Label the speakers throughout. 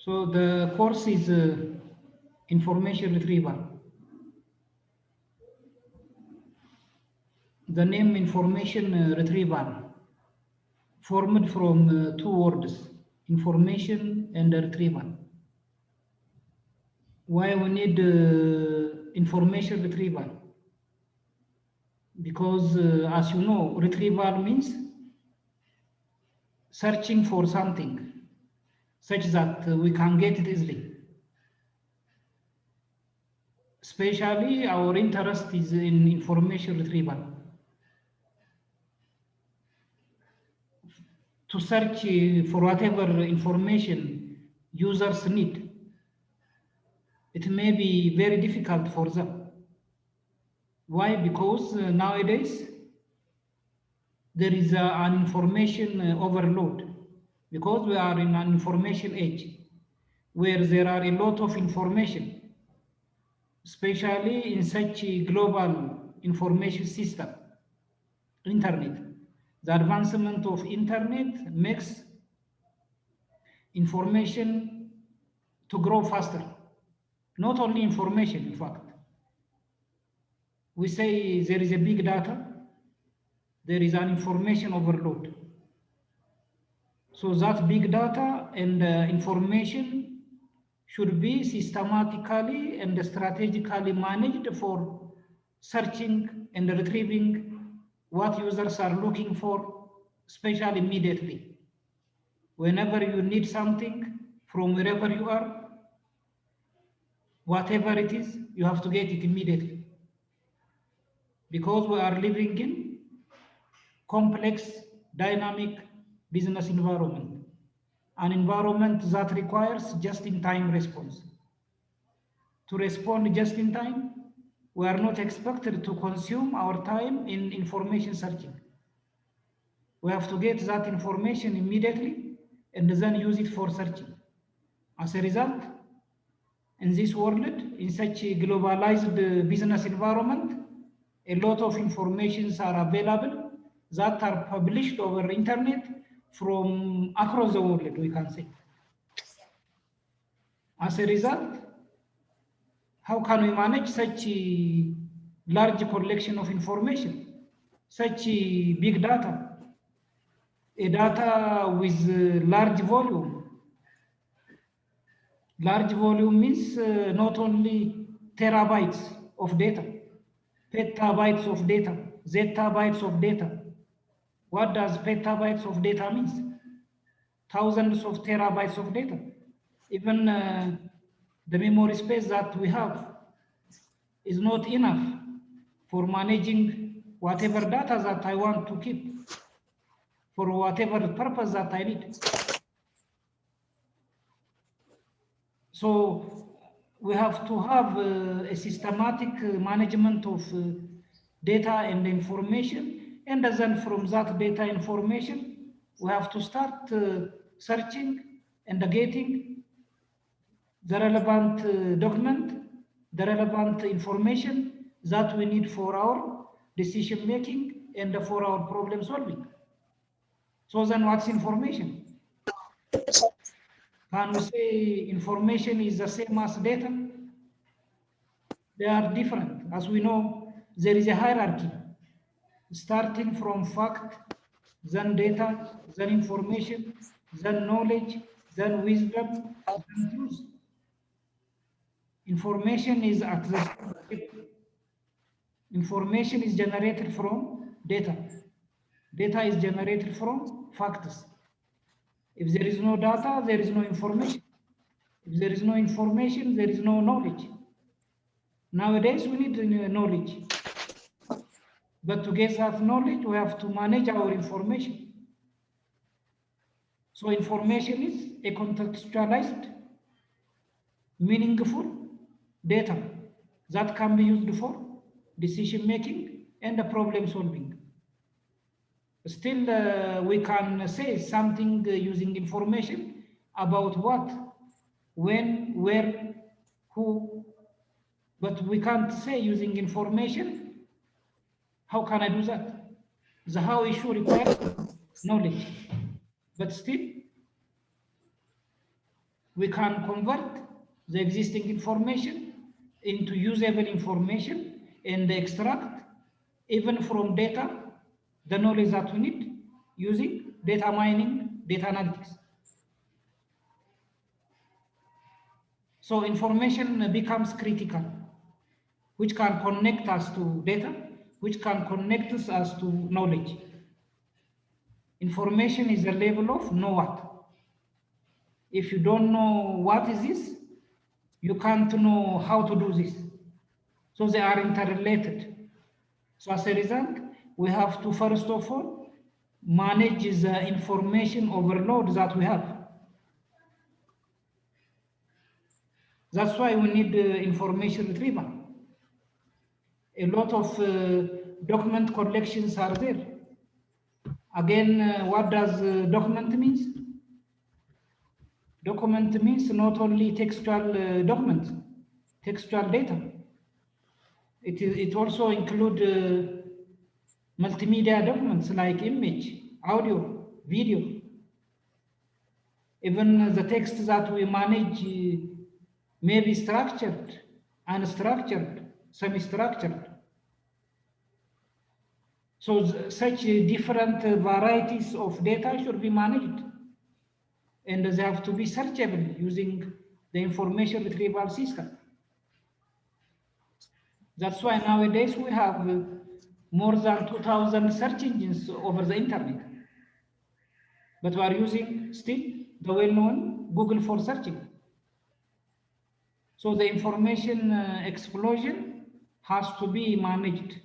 Speaker 1: So the course is information retrieval. The name information retrieval formed from two words, information and retrieval. Why we need information retrieval? Because as you know, retrieval means searching for something such that we can get it easily. Especially our interest is in information retrieval. To search for whatever information users need. It may be very difficult for them. Why? Because nowadays there is an information overload, because we are in an information age where there are a lot of information, especially in such a global information system, internet. The advancement of internet makes information to grow faster. Not only information, in fact. We say there is a big data, there is an information overload. So that big data and information should be systematically and strategically managed for searching and retrieving what users are looking for, especially immediately. Whenever you need something from wherever you are, whatever it is, you have to get it immediately. Because we are living in complex, dynamic business environment, an environment that requires just-in-time response. To respond just in time, we are not expected to consume our time in information searching. We have to get that information immediately and then use it for searching. As a result, in this world, in such a globalized business environment, a lot of informations are available that are published over internet from across the world, we can say. As a result, how can we manage such a large collection of information, such a big data, a data with large volume? Large volume means not only terabytes of data, petabytes of data, zettabytes of data. What does petabytes of data means? Thousands of terabytes of data. Even the memory space that we have is not enough for managing whatever data that I want to keep for whatever purpose that I need. So we have to have a systematic management of data and information, and then from that data information, we have to start searching and getting the relevant document, the relevant information that we need for our decision making and for our problem solving. So then what's information? Can we say information is the same as data? They are different. As we know, there is a hierarchy, starting from fact, then data, then information, then knowledge, then wisdom, then truth. Information is at the tip. Information is generated from data. Data is generated from facts. If there is no data, there is no information. If there is no information, there is no knowledge. Nowadays, we need knowledge. But to get that knowledge, we have to manage our information. So information is a contextualized, meaningful data that can be used for decision making and problem solving. Still, we can say something using information about what, when, where, who, but we can't say using information. How can I do that? The how issue requires knowledge, but still, we can convert the existing information into usable information and extract, even from data, the knowledge that we need using data mining, data analytics. So information becomes critical, which can connect us to data, which can connect us to knowledge. Information is a level of know what. If you don't know what is this, you can't know how to do this. So they are interrelated. So as a result, we have to first of all manage the information overload that we have. That's why we need information retrieval. A lot of document collections are there. Again, what does document means? Document means not only textual documents, textual data. It also includes multimedia documents like image, audio, video. Even the text that we manage may be structured, unstructured, semi-structured. So such different varieties of data should be managed, and they have to be searchable using the information retrieval system. That's why nowadays we have more than 2,000 search engines over the internet. But we are using still the well-known Google for searching. So the information explosion has to be managed.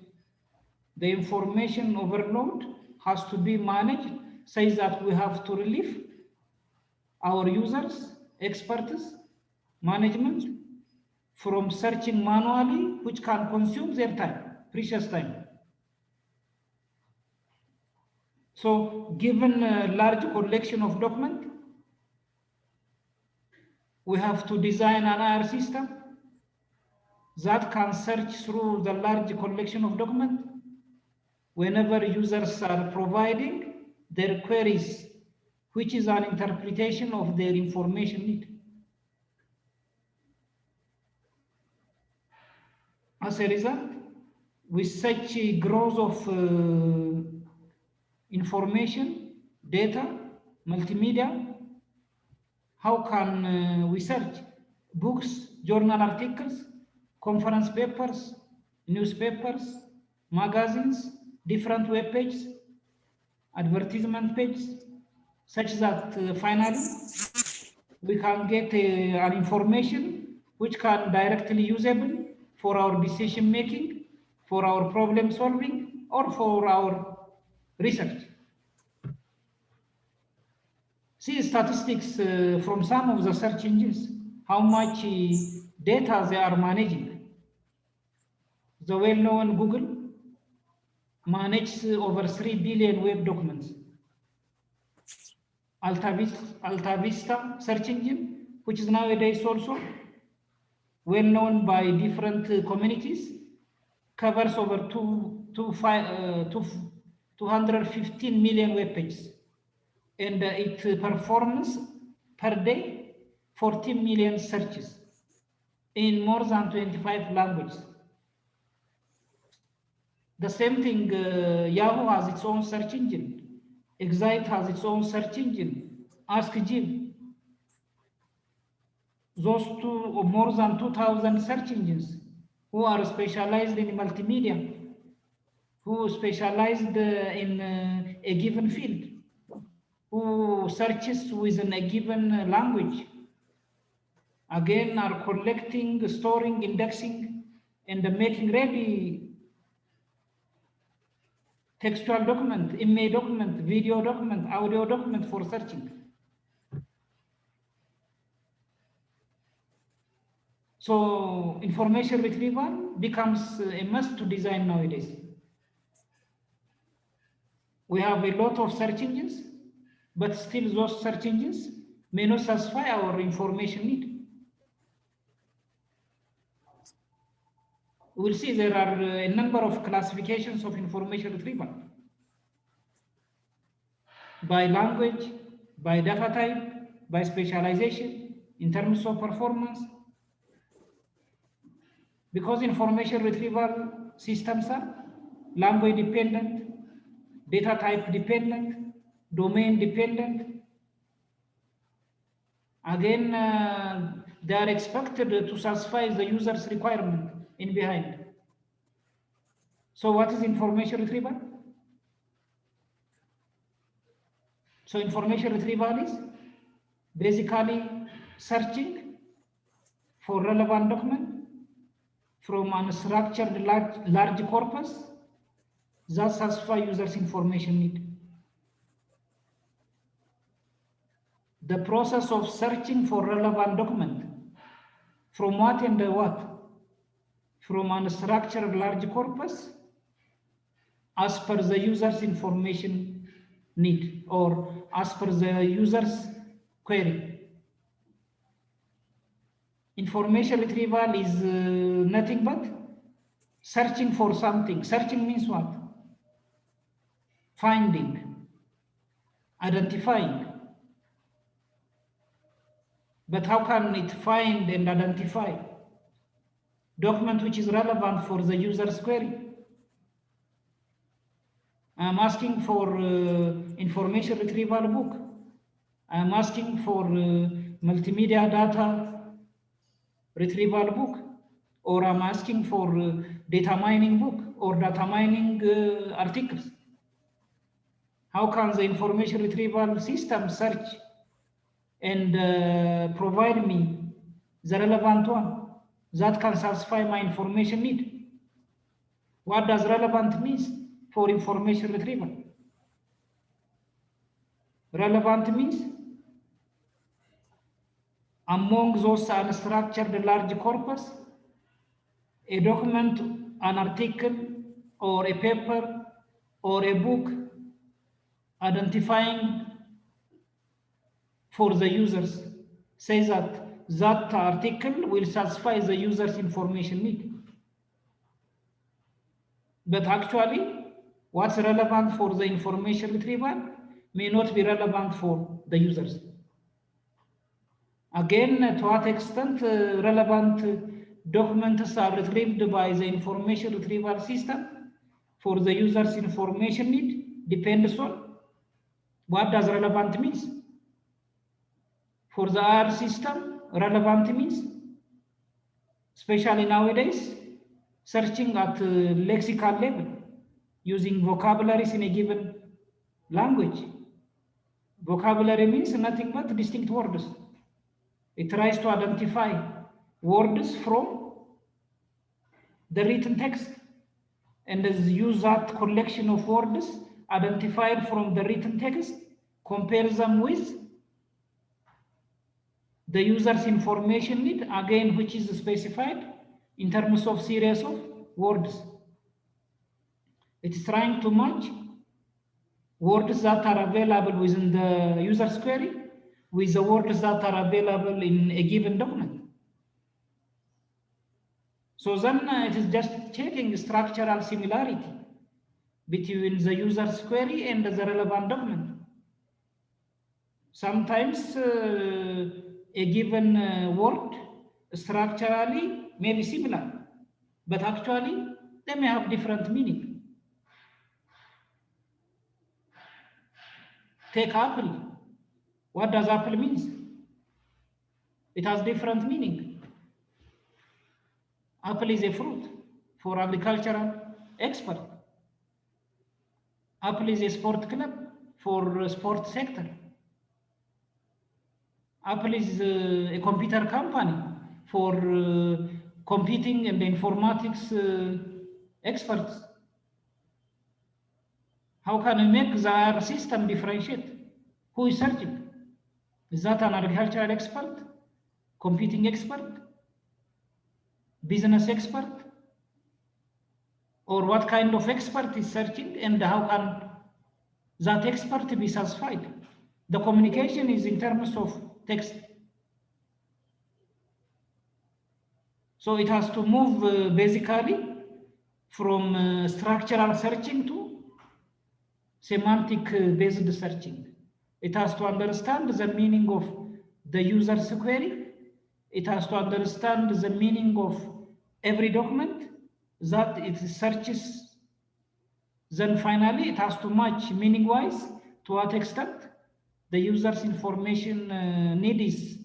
Speaker 1: The information overload has to be managed, says that we have to relieve our users, experts, management from searching manually, which can consume their time, precious time. So given a large collection of documents, we have to design an IR system that can search through the large collection of documents whenever users are providing their queries, which is an interpretation of their information need. As a result, with such a growth of information, data, multimedia, how can we search books, journal articles, conference papers, newspapers, magazines, different web pages, advertisement pages, such that finally we can get an information which can directly usable for our decision making, for our problem solving, or for our research. See statistics from some of the search engines, how much data they are managing. The well-known Google manages over 3 billion web documents. AltaVista search engine, which is nowadays also well known by different communities, covers over 215 million web pages. And it performs per day 14 million searches in more than 25 languages. The same thing, Yahoo has its own search engine. Excite has its own search engine. AskJim. Those two, more than 2,000 search engines who are specialized in multimedia, who specialized in a given field, who searches within a given language, again are collecting, storing, indexing, and making ready textual document, image document, video document, audio document for searching. So information retrieval becomes a must to design nowadays. We have a lot of search engines, but still those search engines may not satisfy our information need. We'll see there are a number of classifications of information retrieval by language, by data type, by specialization, in terms of performance? Because information retrieval systems are language dependent, data type dependent, domain dependent. Again, they are expected to satisfy the user's requirement in behind. So what is information retrieval? So information retrieval is basically searching for relevant document from unstructured large corpus that satisfy users' information need. The process of searching for relevant document from what and what? From unstructured large corpus as per the user's information need or as per the user's query. Information retrieval is nothing but searching for something. Searching means what? Finding, identifying. But how can it find and identify document which is relevant for the user's query? I'm asking for information retrieval book. I'm asking for multimedia data retrieval book, or I'm asking for data mining book or data mining articles. How can the information retrieval system search and provide me the relevant one that can satisfy my information need? What does relevant mean for information retrieval? Relevant means among those unstructured large corpus, a document, an article, or a paper, or a book identifying for the users says that that article will satisfy the user's information need. But actually, what's relevant for the information retrieval may not be relevant for the users. Again, to what extent relevant documents are retrieved by the information retrieval system for the user's information need depends on what does relevant means. For the R system, relevant means, especially nowadays, searching at lexical level, using vocabularies in a given language. Vocabulary means nothing but distinct words. It tries to identify words from the written text and use that collection of words identified from the written text, compare them with the user's information need, again, which is specified in terms of series of words. It is trying to match words that are available within the user's query with the words that are available in a given document. So then it is just checking structural similarity between the user's query and the relevant document. Sometimes a given word structurally may be similar, but actually they may have different meaning. Take apple. What does apple mean? It has different meaning. Apple is a fruit for agricultural expert. Apple is a sport club for sport sector. Apple is a computer company for computing and informatics experts. How can we make the system differentiate? Who is searching? Is that an agricultural expert, computing expert, business expert? Or what kind of expert is searching, and how can that expert be satisfied? The communication is in terms of text. So it has to move basically from structural searching to semantic based searching. It has to understand the meaning of the user's query. It has to understand the meaning of every document that it searches. Then finally, it has to match meaning-wise to what extent the user's information need is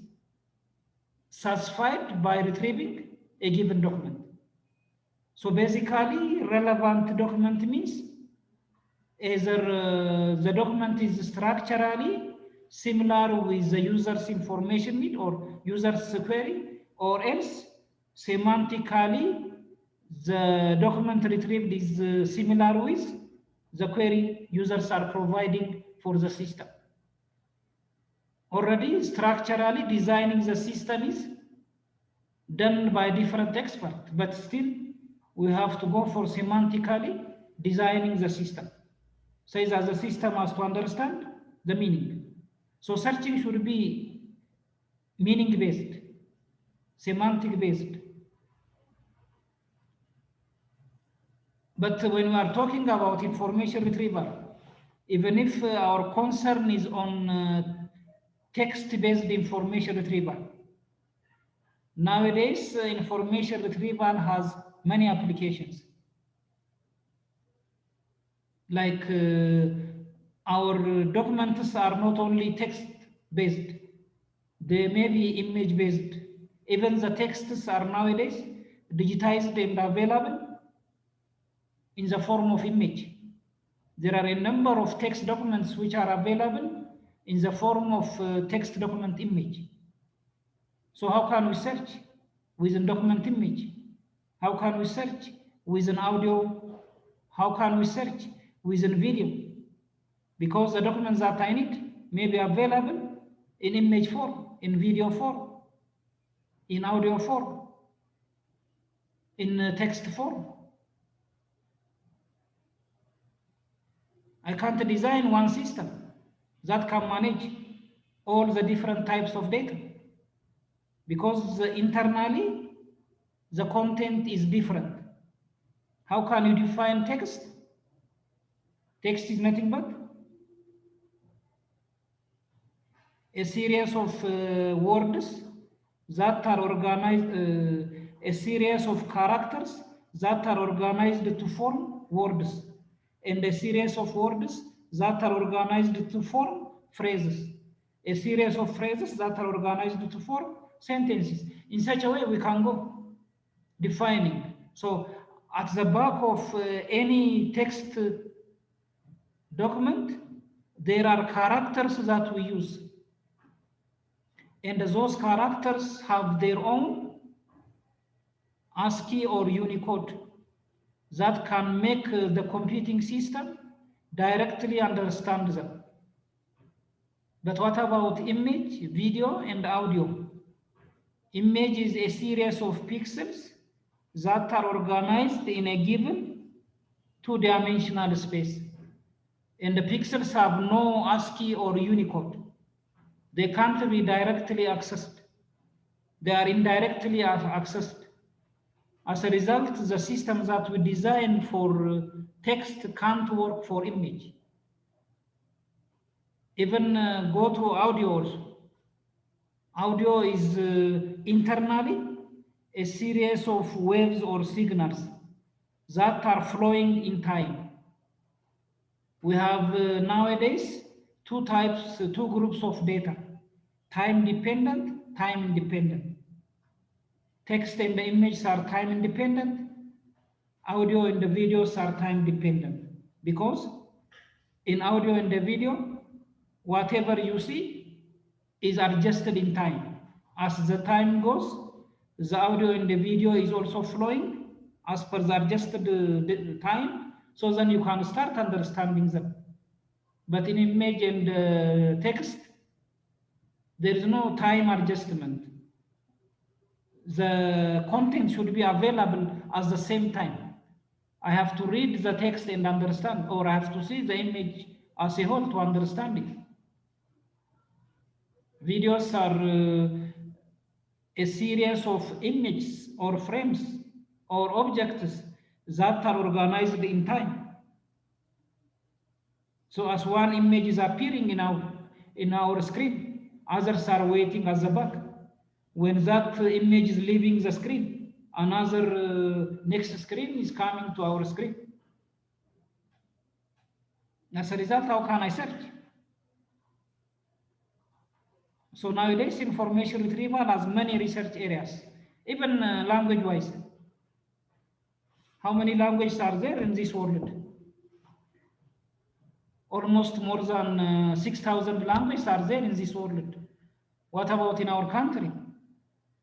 Speaker 1: satisfied by retrieving a given document. So basically, relevant document means either the document is structurally similar with the user's information need or user's query, or else semantically the document retrieved is similar with the query users are providing for the system. Already structurally designing the system is done by different experts, but still we have to go for semantically designing the system. Says that the system has to understand the meaning. So searching should be meaning-based, semantic-based. But when we are talking about information retrieval, even if our concern is on text-based information retrieval, nowadays information retrieval has many applications. Like our documents are not only text-based, they may be image-based. Even the texts are nowadays digitized and available in the form of image. There are a number of text documents which are available in the form of text document image. So how can we search with a document image? How can we search with an audio? How can we search with a video? Because the documents that I need may be available in image form, in video form, in audio form, in text form. I can't design one system that can manage all the different types of data, because internally the content is different. How can you define text? Text is nothing but a series of words that are organized, a series of characters that are organized to form words, and a series of words that are organized to form phrases, a series of phrases that are organized to form sentences. In such a way, we can go defining. So at the back of any text document, there are characters that we use. And those characters have their own ASCII or Unicode that can make the computing system directly understand them. But what about image, video, and audio? Image is a series of pixels that are organized in a given two-dimensional space. And the pixels have no ASCII or Unicode. They can't be directly accessed. They are indirectly accessed. As a result, the system that we design for text can't work for image. Even go to audio also. Audio is internally a series of waves or signals that are flowing in time. We have nowadays two groups of data: time dependent, time independent. Text and the images are time independent. Audio and the videos are time dependent, because in audio and the video, whatever you see is adjusted in time. As the time goes, the audio and the video is also flowing as per the adjusted time, so then you can start understanding them. But in image and text, there is no time adjustment. The content should be available at the same time. I have to read the text and understand, or I have to see the image as a whole to understand it. Videos are a series of images or frames or objects that are organized in time. So as one image is appearing in our screen, Others are waiting at the back. When that image is leaving the screen, another next screen is coming to our screen. As a result, how can I search? So nowadays, information retrieval has many research areas, even language-wise. How many languages are there in this world? Almost more than 6,000 languages are there in this world. What about in our country?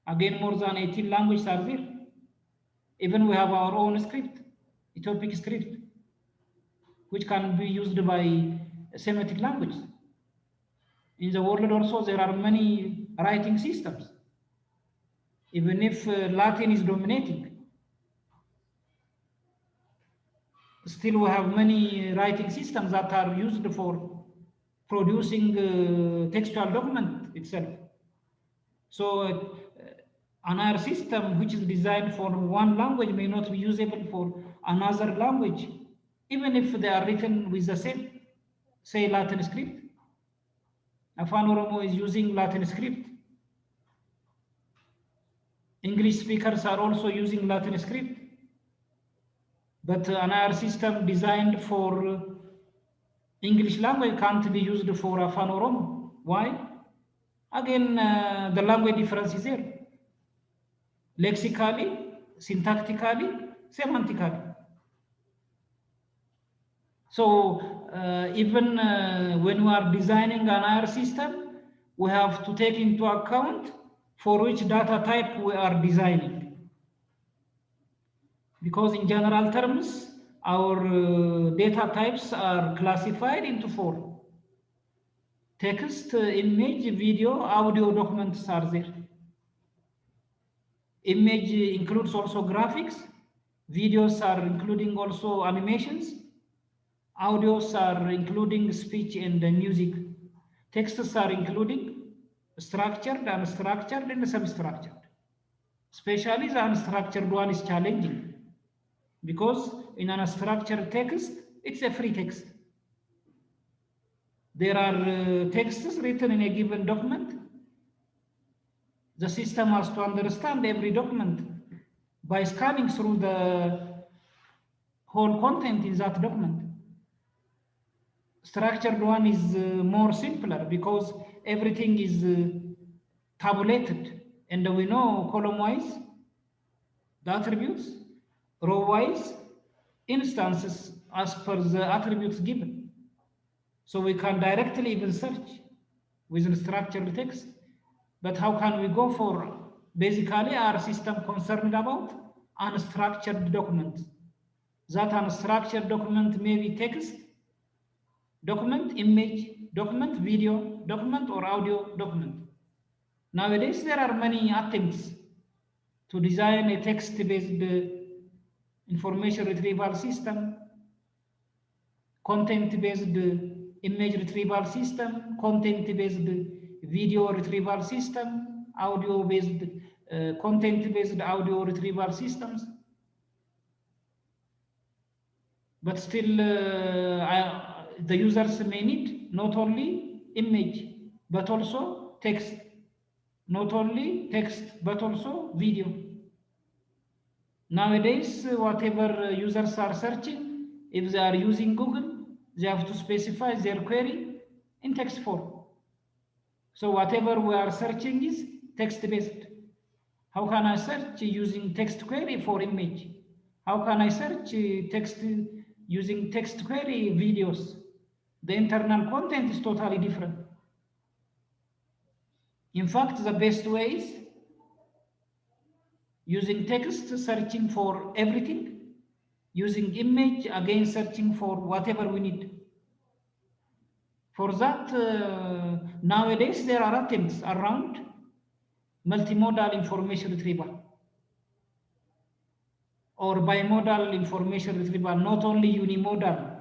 Speaker 1: Again, more than 18 languages are there. Even we have our own script, Ethiopic script, which can be used by Semitic language. In the world also, there are many writing systems, even if Latin is dominating. Still, we have many writing systems that are used for producing textual document itself. So another system which is designed for one language may not be usable for another language, even if they are written with the same, say, Latin script. Afan Oromo is using Latin script. English speakers are also using Latin script. But another system designed for English language can't be used for Afan Oromo. Why? Again, the language difference is there. Lexically, syntactically, semantically. So even when we are designing another system, we have to take into account for which data type we are designing. Because in general terms, our data types are classified into 4. Text, image, video, audio documents are there. Image includes also graphics. Videos are including also animations. Audios are including speech and music. Texts are including structured, unstructured, and semi-structured. Especially the unstructured one is challenging, because in an unstructured text, it's a free text. There are texts written in a given document. The system has to understand every document by scanning through the whole content in that document. Structured one is more simpler because everything is tabulated, and we know column-wise the attributes, row-wise instances as per the attributes given. So we can directly even search within structured text. But how can we go for basically our system concerned about unstructured documents? That unstructured document may be text, document, image, document, video, document, or audio document. Nowadays, there are many attempts to design a text-based information retrieval system, content-based image retrieval system, content-based video retrieval system, audio-based content-based audio retrieval systems. But still, the users may need not only image, but also text. Not only text, but also video. Nowadays, whatever users are searching, if they are using Google, they have to specify their query in text form. So whatever we are searching is text-based. How can I search using text query for image? How can I search text using text query videos? The internal content is totally different. In fact, the best way is using text, searching for everything, using image, again searching for whatever we need. For that, nowadays there are attempts around multimodal information retrieval or bimodal information retrieval, not only unimodal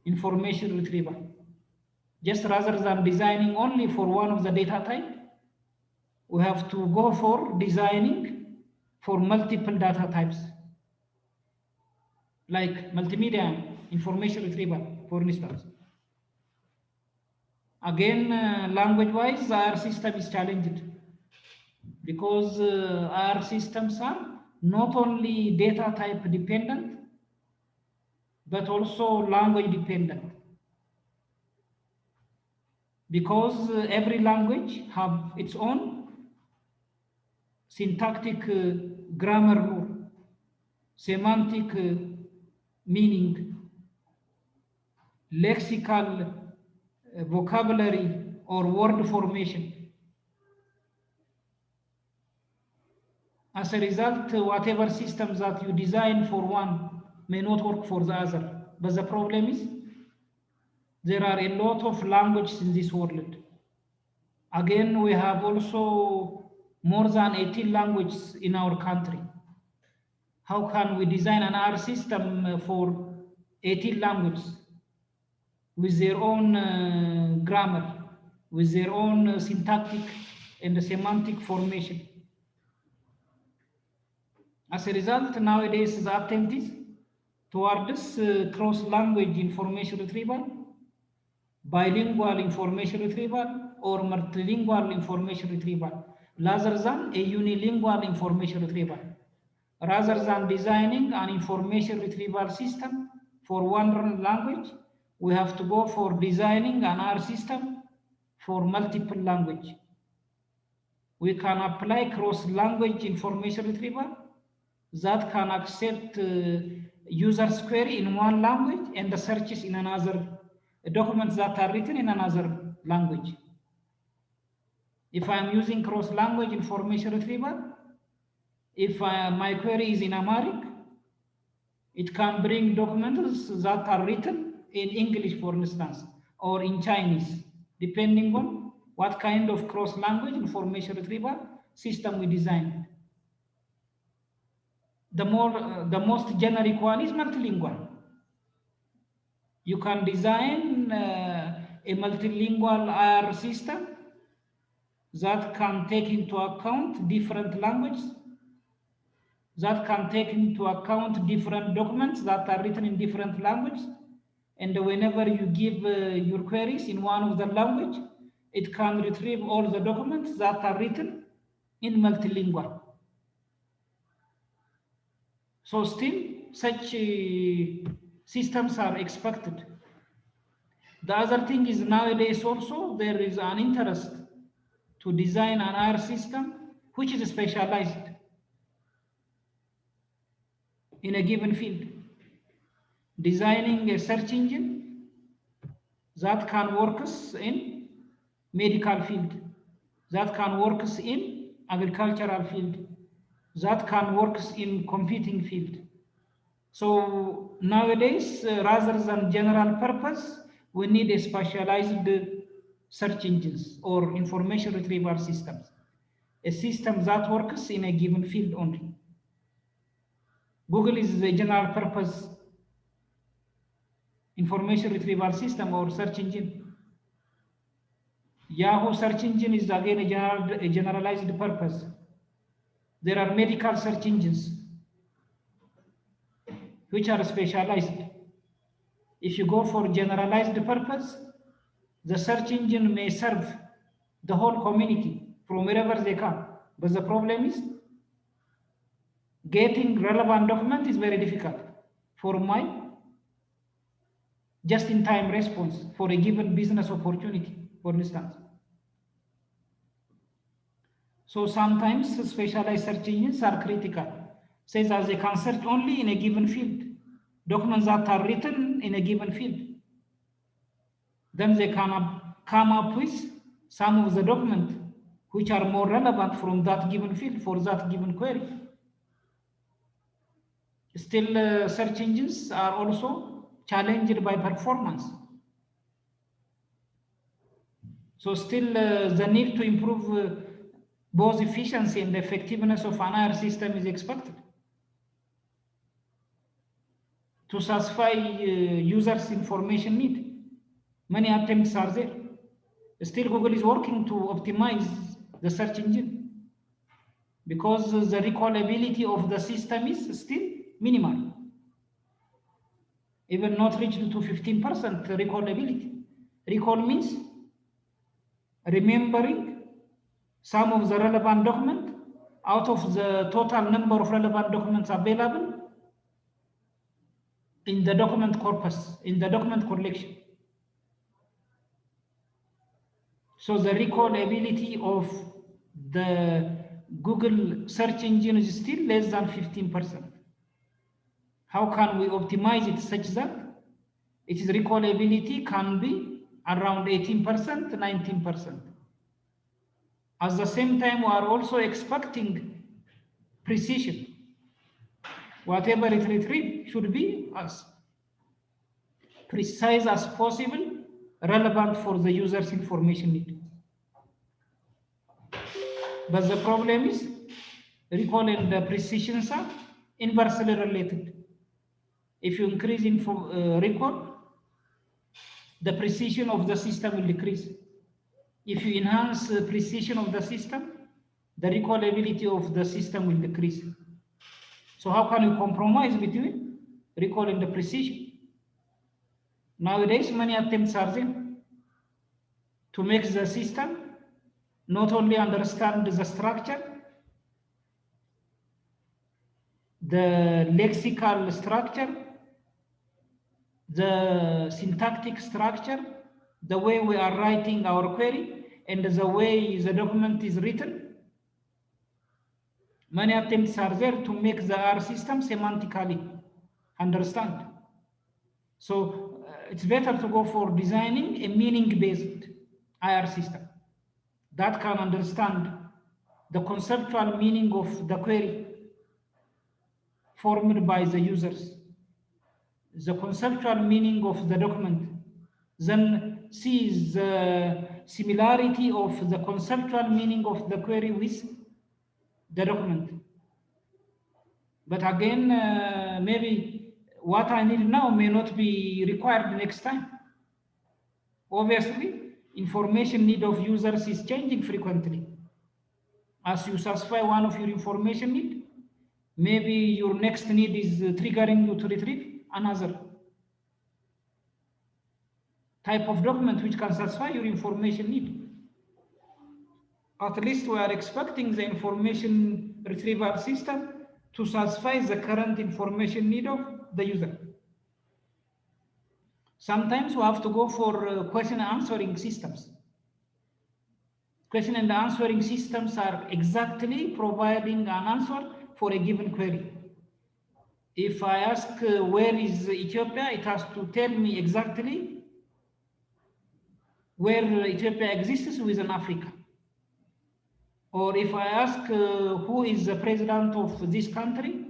Speaker 1: information retrieval. Just rather than designing only for one of the data type, we have to go for designing for multiple data types, like multimedia information retrieval, for instance. Again, language-wise, our system is challenged because our systems are not only data type dependent, but also language dependent. Because every language have its own syntactic grammar rule, semantic meaning, lexical vocabulary or word formation. As a result, whatever systems that you design for one may not work for the other. But the problem is, there are a lot of languages in this world. Again, we have also more than 18 languages in our country. How can we design an R system for 18 languages with their own grammar, with their own syntactic and semantic formation? As a result, nowadays the attempt is towards cross-language information retrieval, bilingual information retrieval, or multilingual information retrieval, rather than a unilingual information retrieval. Rather than designing an information retrieval system for one language, we have to go for designing an R system for multiple language. We can apply cross-language information retrieval that can accept user's query in one language and the searches in another, documents that are written in another language. If I am using cross-language information retrieval, if my query is in Amharic, it can bring documents that are written in English, for instance, or in Chinese, depending on what kind of cross-language information retrieval system we design. The most generic one is multilingual. You can design a multilingual R system that can take into account different languages, that can take into account different documents that are written in different languages. And whenever you give your queries in one of the language, it can retrieve all the documents that are written in multilingual. So still, such systems are expected. The other thing is nowadays also there is an interest to design an R system which is specialized in a given field. Designing a search engine that can work in medical field, that can work in agricultural field, that can work in computing field. So nowadays, rather than general purpose, we need a specialized search engines or information retrieval systems, a system that works in a given field only. Google is a general purpose information retrieval system or search engine. Yahoo search engine is again a generalized purpose. There are medical search engines which are specialized. If you go for generalized purpose, the search engine may serve the whole community from wherever they come. But the problem is getting relevant document is very difficult for my just-in-time response for a given business opportunity, for instance. So sometimes specialized search engines are critical, says that they can search only in a given field, documents that are written in a given field. Then they can come up with some of the documents which are more relevant from that given field for that given query. Still, search engines are also challenged by performance. So still, the need to improve both efficiency and effectiveness of an R system is expected. To satisfy users' information need, many attempts are there. Still, Google is working to optimize the search engine because the recallability of the system is still minimal, even not reached to 15% recallability. Recall means remembering some of the relevant document out of the total number of relevant documents available in the document corpus, in the document collection. So the recall ability of the Google search engine is still less than 15%. How can we optimize it such that its recallability can be around 18%, 19%? At the same time, we are also expecting precision. Whatever it retrieves should be as precise as possible, relevant for the user's information need. But the problem is recall and the precision are inversely related. If you increase recall, the precision of the system will decrease. If you enhance the precision of the system, the recallability of the system will decrease. So how can you compromise between recall and the precision? Nowadays, many attempts are there to make the system not only understand the structure, the lexical structure, the syntactic structure, the way we are writing our query, and the way the document is written. Many attempts are there to make the R system semantically understand. So it's better to go for designing a meaning-based IR system that can understand the conceptual meaning of the query formed by the users, the conceptual meaning of the document, then sees the similarity of the conceptual meaning of the query with the document. But again, maybe what I need now may not be required next time. Obviously, information need of users is changing frequently. As you satisfy one of your information need, maybe your next need is triggering you to retrieve another type of document which can satisfy your information need. At least we are expecting the information retrieval system to satisfy the current information need of the user. Sometimes we have to go for question and answering systems. Question and answering systems are exactly providing an answer for a given query. If I ask where is Ethiopia, it has to tell me exactly where Ethiopia exists within Africa. Or if I ask who is the president of this country,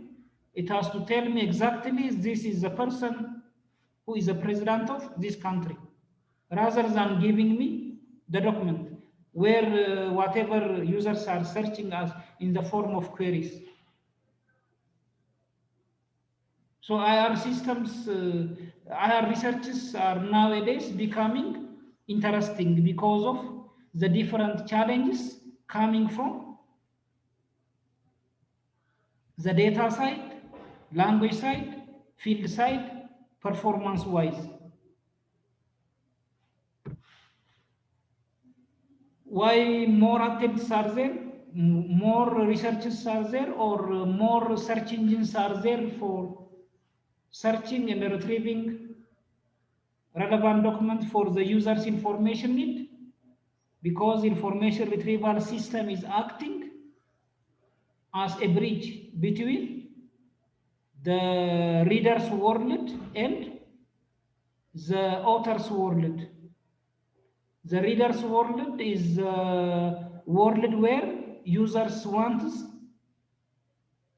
Speaker 1: it has to tell me exactly this is the person who is the president of this country, rather than giving me the document where whatever users are searching as in the form of queries. So IR systems, IR researches are nowadays becoming interesting because of the different challenges coming from the data side, language side, field side, performance-wise. Why more attempts are there, more researchers are there, or more search engines are there for searching and retrieving relevant documents for the user's information need? Because information retrieval system is acting as a bridge between the reader's world and the author's world. The reader's world is a world where users want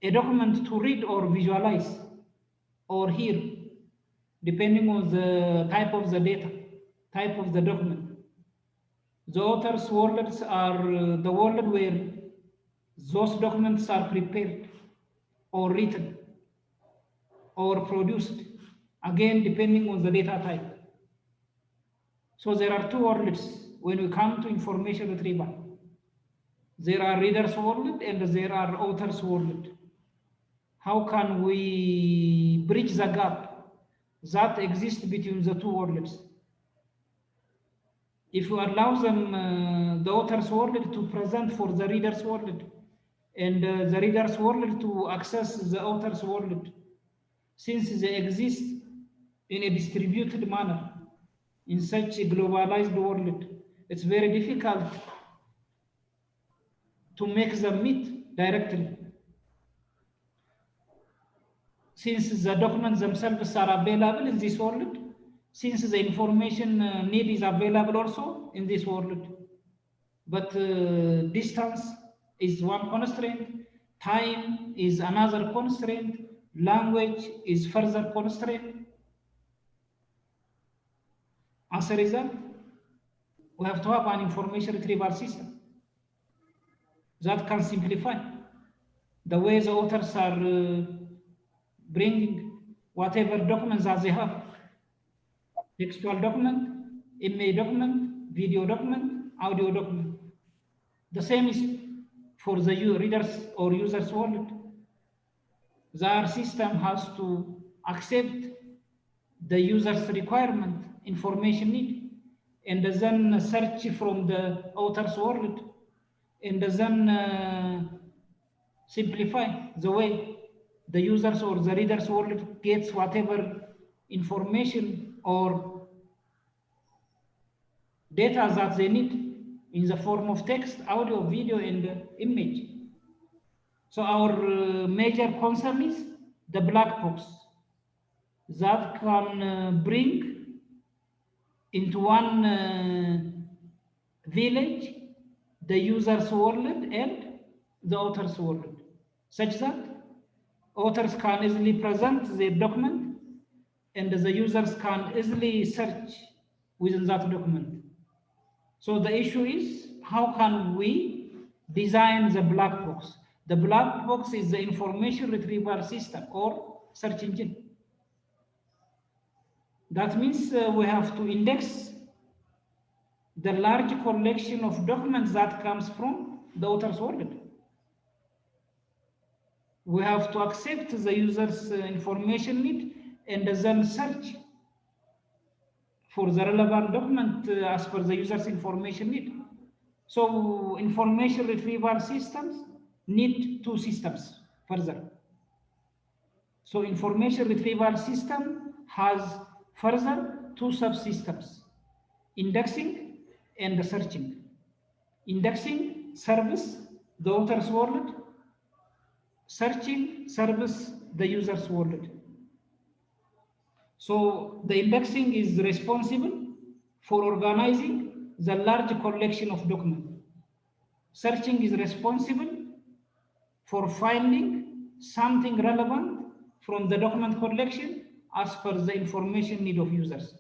Speaker 1: a document to read or visualize or hear, depending on the type of the data, type of the document. The author's worlds are the world where those documents are prepared or written or produced, again, depending on the data type. So there are two worlds when we come to information retrieval. There are reader's world and there are author's world. How can we bridge the gap that exists between the two worlds? if you allow them, the author's world, to present for the reader's world, and the reader's world to access the author's world, since they exist in a distributed manner in such a globalized world, it's very difficult to make them meet directly. Since the documents themselves are available in this world, since the information need is available also in this world. But distance is one constraint, time is another constraint, language is further constraint. As a result, we have to have an information retrieval system that can simplify the way the authors are bringing whatever documents that they have. Textual document, image document, video document, audio document. The same is for the readers or users world. Their system has to accept the user's requirement, information need, and then search from the author's world, and then simplify the way the users or the reader's world gets whatever information or data that they need in the form of text, audio, video, and image. So our major concern is the black box that can bring into one village the user's world and the author's world, such that authors can easily present their document and the users can easily search within that document. So the issue is, how can we design the black box? The black box is the information retrieval system or search engine. That means we have to index the large collection of documents that comes from the author's world. We have to accept the user's information need and then search for the relevant document as per the user's information need. So information retrieval systems need two systems further. So information retrieval system has further two subsystems, indexing and searching. Indexing service the author's world, searching service the user's world. So the indexing is responsible for organizing the large collection of documents. Searching is responsible for finding something relevant from the document collection as per the information need of users.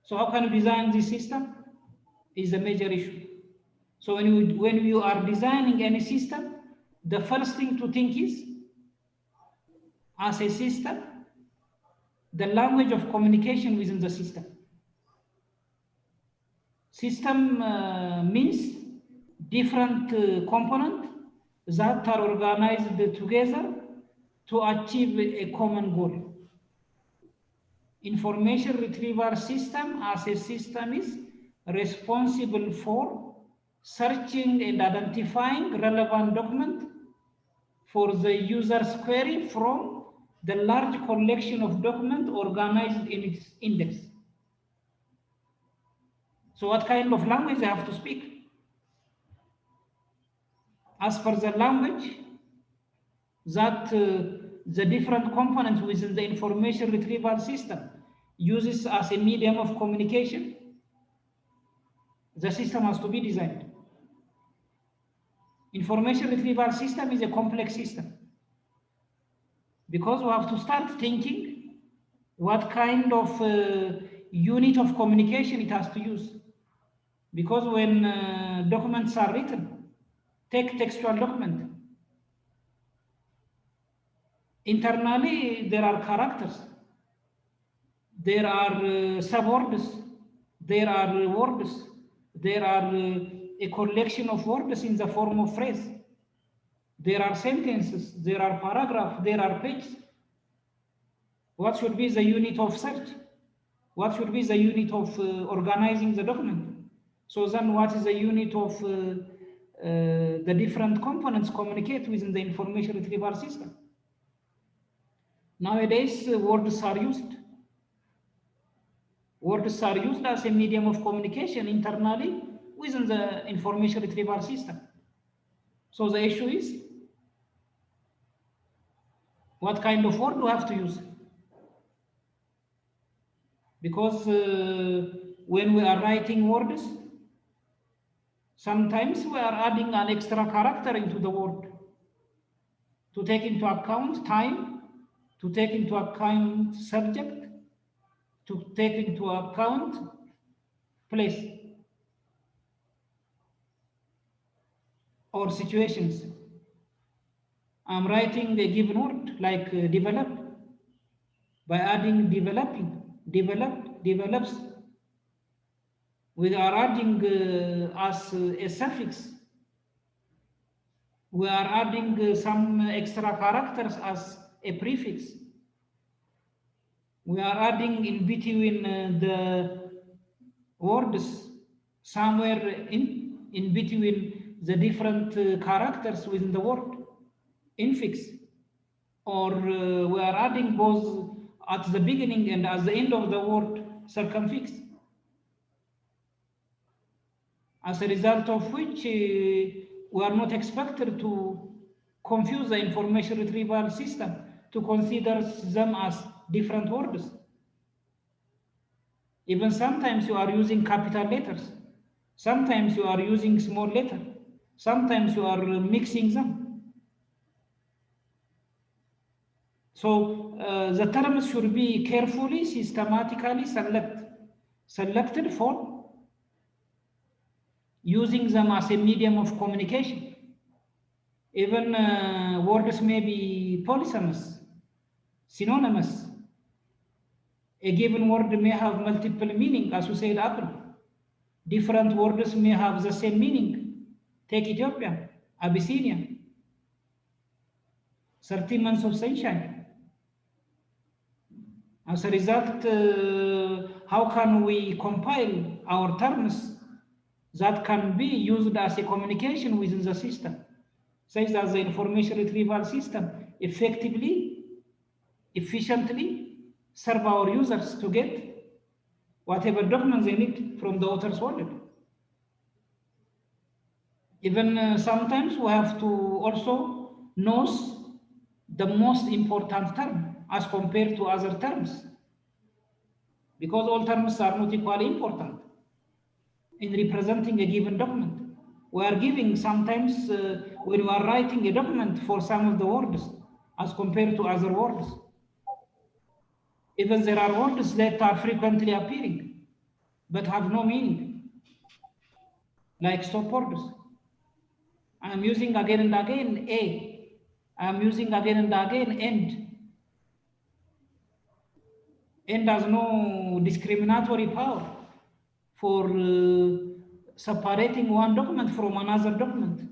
Speaker 1: So how can we design this system is a major issue. So when you are designing any system, the first thing to think is, as a system, the language of communication within the system. System means different components that are organized together to achieve a common goal. Information retrieval system as a system is responsible for searching and identifying relevant document for the user's query from the large collection of documents organized in its index. So what kind of language they have to speak? As per the language that the different components within the information retrieval system uses as a medium of communication, the system has to be designed. Information retrieval system is a complex system because we have to start thinking what kind of unit of communication it has to use. Because when documents are written, take textual document, internally there are characters, there are subwords, there are words, there are a collection of words in the form of phrase, there are sentences, there are paragraphs, there are pages. What should be the unit of search? What should be the unit of organizing the document? So then what is the unit of the different components communicate within the information retrieval system? Nowadays, words are used. Words are used as a medium of communication internally within the information retrieval system. So the issue is, what kind of word do we have to use? Because when we are writing words, sometimes we are adding an extra character into the word to take into account time, to take into account subject, to take into account place or situations. I'm writing a given word like develop. By adding developing, developed, develops, we are adding as a suffix. We are adding some extra characters as a prefix. We are adding in between the words, somewhere in between the different characters within the word, infix, or we are adding both at the beginning and at the end of the word, circumfix. As a result of which we are not expected to confuse the information retrieval system to consider them as different words. Even sometimes you are using capital letters. Sometimes you are using small letter. Sometimes you are mixing them. So the terms should be carefully, systematically selected for using them as a medium of communication. Even words may be polysemous, synonymous. A given word may have multiple meaning, as we said, apple. Different words may have the same meaning. Take Ethiopia, Abyssinia, 13 months of sunshine. As a result, how can we compile our terms that can be used as a communication within the system, such that the information retrieval system effectively, efficiently serve our users to get whatever documents they need from the author's wallet. Even sometimes we have to also know the most important term as compared to other terms, because all terms are not equally important in representing a given document. We are giving sometimes when we are writing a document for some of the words as compared to other words. Even there are words that are frequently appearing but have no meaning, like stop words. I am using again and again a. I am using again and again end. End has no discriminatory power for separating one document from another document.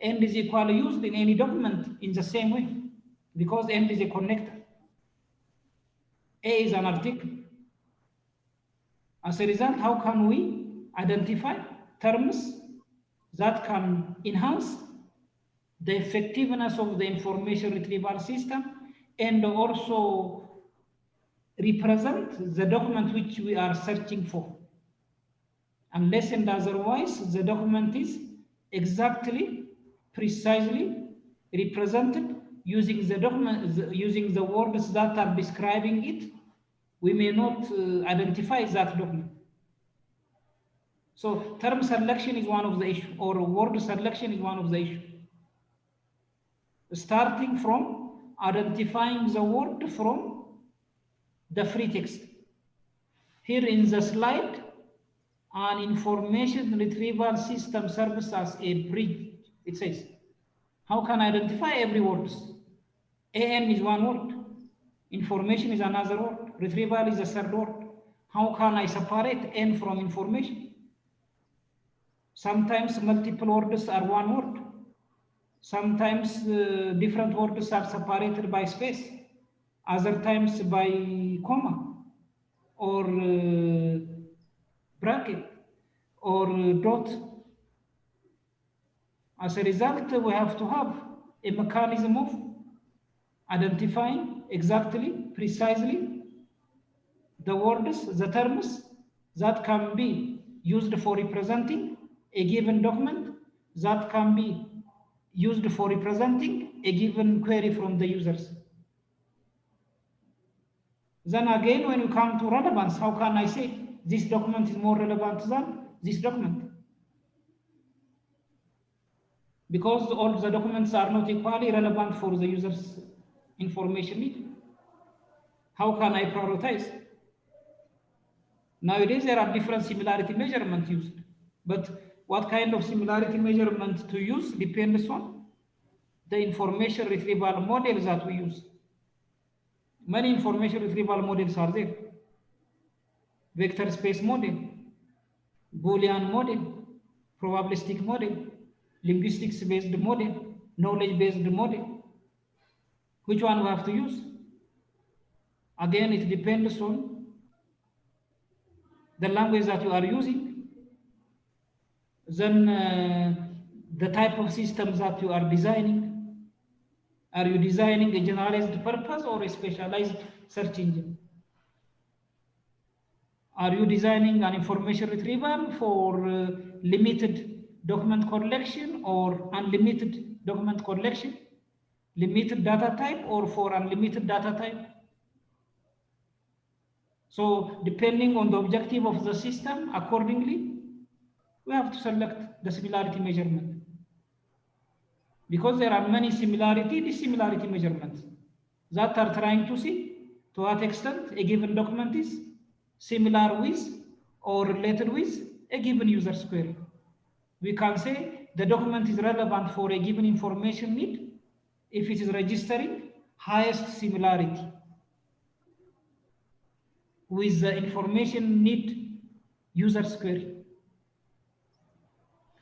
Speaker 1: End is equally used in any document in the same way, because end is a connector. A is an article. As a result, how can we identify terms that can enhance the effectiveness of the information retrieval system and also represent the document which we are searching for? Unless and otherwise, the document is exactly, precisely represented using the document, using the words that are describing it, we may not identify that document. So term selection is one of the issues, or word selection is one of the issues. Starting from identifying the word from the free text. Here in the slide, an information retrieval system serves as a bridge. It says, how can I identify every word? AN is one word. Information is another word. Retrieval is a third word. How can I separate N from information? Sometimes multiple words are one word. Sometimes different words are separated by space. Other times by comma. or bracket or dot. As a result, we have to have a mechanism of identifying exactly, precisely the words, the terms that can be used for representing a given document, that can be used for representing a given query from the users. Then again, when you come to relevance, how can I say this document is more relevant than this document? Because all the documents are not equally relevant for the user's information need. How can I prioritize? Nowadays, there are different similarity measurements used, but what kind of similarity measurement to use depends on the information retrieval models that we use. Many information retrieval models are there. Vector space model, Boolean model, probabilistic model, linguistics-based model, knowledge-based model. Which one we have to use? Again, it depends on the language that you are using, then the type of systems that you are designing. Are you designing a generalized purpose or a specialized search engine? Are you designing an information retrieval for limited document collection or unlimited document collection, limited data type or for unlimited data type? So depending on the objective of the system, accordingly, we have to select the similarity measurement. Because there are many dissimilarity measurements that are trying to see to what extent a given document is similar with or related with a given user's query. We can say the document is relevant for a given information need if it is registering highest similarity with the information need user's query.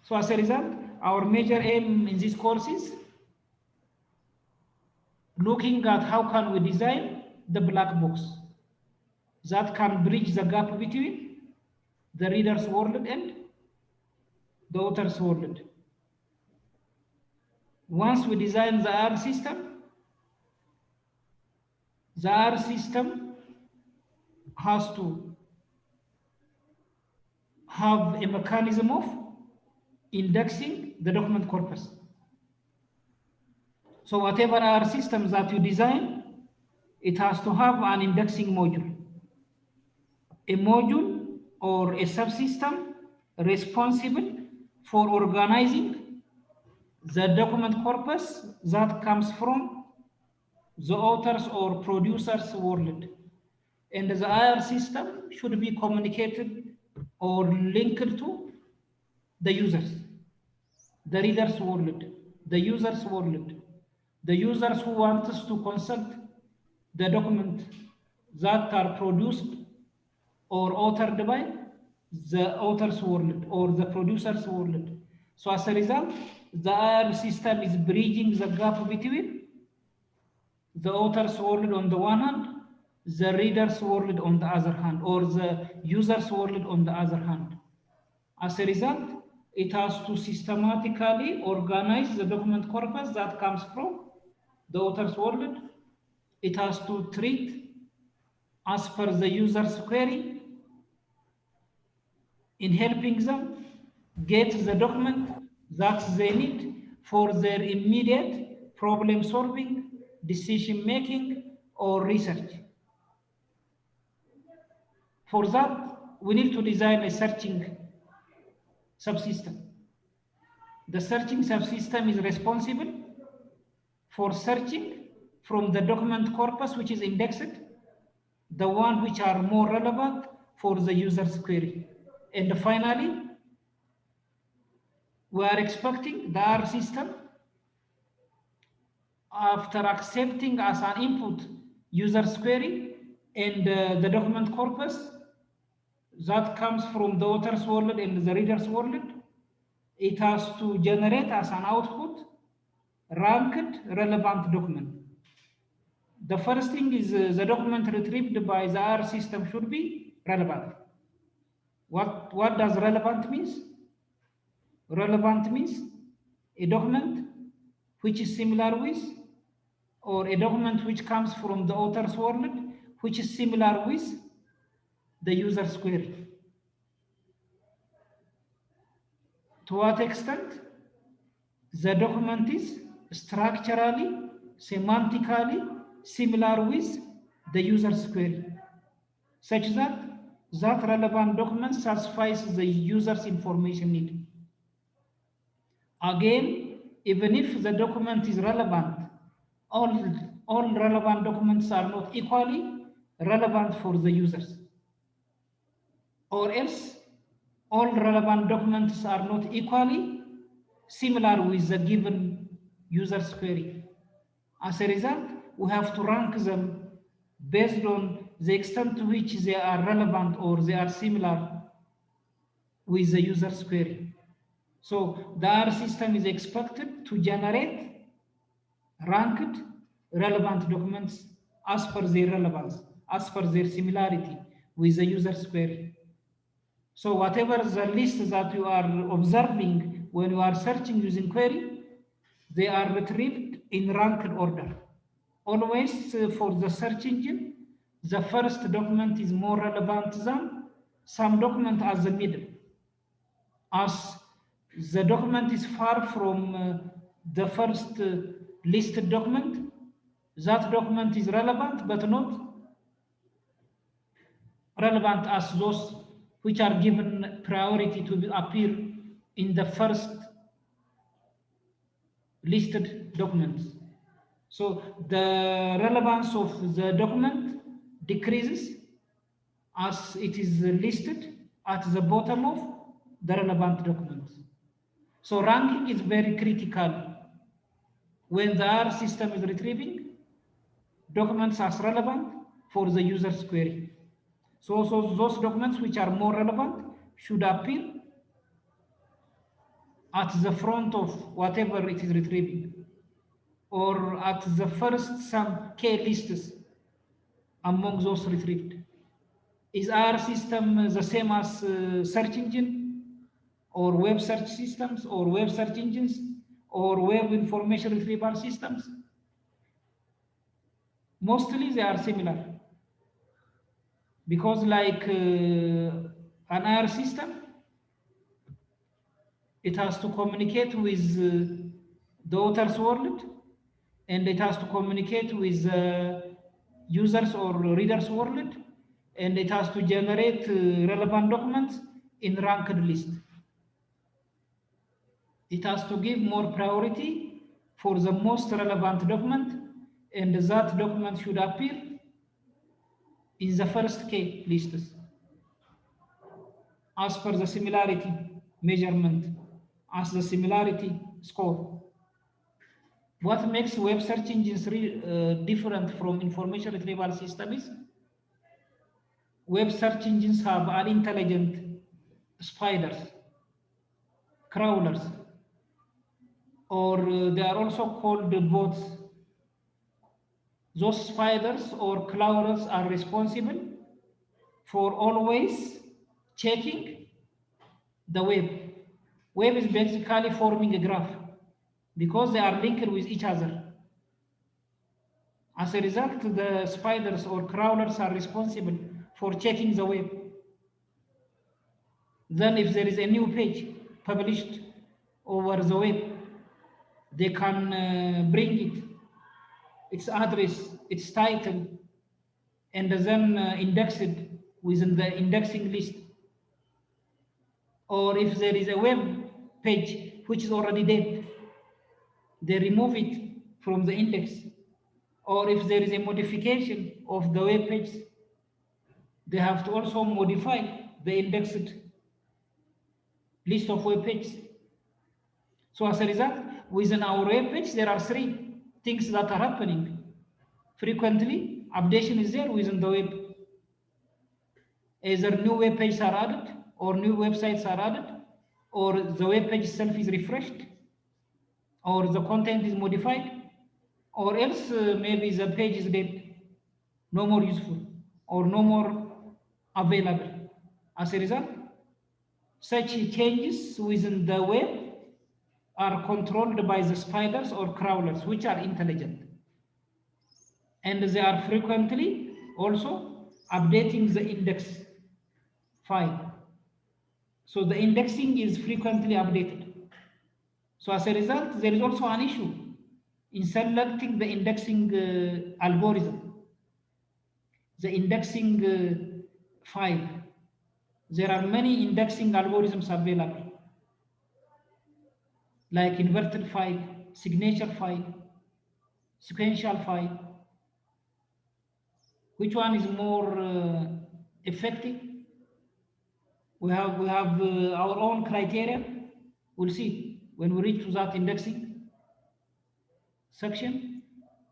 Speaker 1: So as a result, our major aim in this course is looking at how can we design the black box that can bridge the gap between the reader's world and the author's world. Once we design the R system has to have a mechanism of indexing the document corpus. So whatever R systems that you design, it has to have an indexing module. A module or a subsystem responsible for organizing the document corpus that comes from the author's or producer's world. And the IR system should be communicated or linked to the users, the reader's world, the user's world, the users who want us to consult the document that are produced or authored by the author's world or the producer's world. So as a result, the IR system is bridging the gap between the author's world on the one hand, the reader's world on the other hand, or the user's world on the other hand. As a result, it has to systematically organize the document corpus that comes from the author's world. It has to treat as per the user's query in helping them get the document that they need for their immediate problem solving, decision making, or research. For that, we need to design a searching subsystem. The searching subsystem is responsible for searching from the document corpus which is indexed, the one which are more relevant for the user's query. And finally, we are expecting the R system, after accepting as an input user's query and the document corpus that comes from the author's world and the reader's world, it has to generate as an output ranked relevant document. The first thing is the document retrieved by the R system should be relevant. What does relevant means? Relevant means a document which is similar with, or a document which comes from the author's world, which is similar with the user's query. To what extent? The document is structurally, semantically similar with the user's query, such that that relevant document satisfies the user's information need. Again, even if the document is relevant, all relevant documents are not equally relevant for the users. Or else, all relevant documents are not equally similar with the given user's query. As a result, we have to rank them based on the extent to which they are relevant or they are similar with the user's query. So the R system is expected to generate ranked relevant documents as per their relevance, as per their similarity with the user's query. So whatever the list that you are observing when you are searching using query, they are retrieved in ranked order. Always for the search engine, the first document is more relevant than some document as the middle. As the document is far from the first listed document, that document is relevant but not relevant as those which are given priority to appear in the first listed documents. So the relevance of the document decreases as it is listed at the bottom of the relevant documents. So ranking is very critical when the R system is retrieving documents as relevant for the user's query. So those documents which are more relevant should appear at the front of whatever it is retrieving, or at the first some K lists among those retrieved. Is our system the same as search engine, or web search systems, or web search engines, or web information retrieval systems? Mostly they are similar, because like an IR system, it has to communicate with the author's world, and it has to communicate with users or readers world, and it has to generate relevant documents in ranked list. It has to give more priority for the most relevant document, and that document should appear in the first K lists as per the similarity measurement, as the similarity score. What makes web search engines different from information retrieval system is web search engines have unintelligent spiders, crawlers, or they are also called bots. Those spiders or crawlers are responsible for always checking the web. Web is basically forming a graph because they are linked with each other. As a result, the spiders or crawlers are responsible for checking the web. Then if there is a new page published over the web, they can bring it, its address, its title, and then index it within the indexing list. Or if there is a web page which is already dead, they remove it from the index. Or if there is a modification of the web page, they have to also modify the indexed list of web pages. So as a result, within our web page, there are three things that are happening. Frequently, updation is there within the web. Either new web pages are added, or new websites are added, or the web page itself is refreshed, or the content is modified, or else maybe the page is dead, no more useful, or no more available. As a result, such changes within the web are controlled by the spiders or crawlers, which are intelligent. And they are frequently also updating the index file. So the indexing is frequently updated. So as a result, there is also an issue in selecting the indexing algorithm, the indexing file. There are many indexing algorithms available, like inverted file, signature file, sequential file. Which one is more effective? We have our own criteria. We'll see when we reach to that indexing section.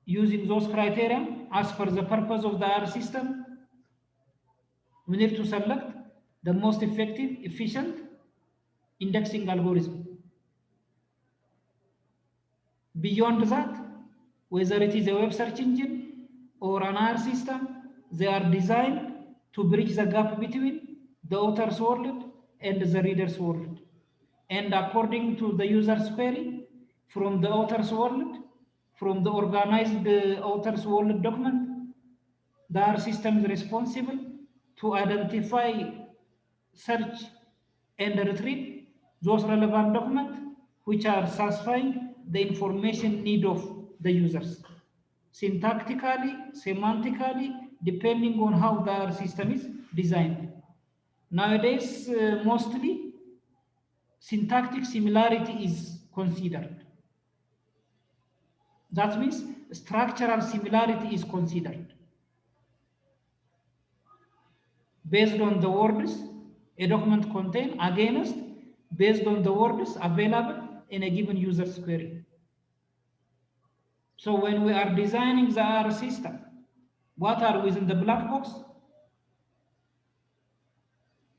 Speaker 1: Using those criteria as per the purpose of the R system, we need to select the most effective, efficient indexing algorithm. Beyond that, whether it is a web search engine or an R system, they are designed to bridge the gap between the author's world and the reader's world. And according to the user's query, from the author's world, from the organized author's world document, the R system is responsible to identify, search, and retrieve those relevant documents which are satisfying the information need of the users, syntactically, semantically, depending on how the R system is designed. Nowadays, mostly syntactic similarity is considered. That means structural similarity is considered. Based on the words a document contains against based on the words available in a given user's query. So when we are designing the R system, what are within the black box?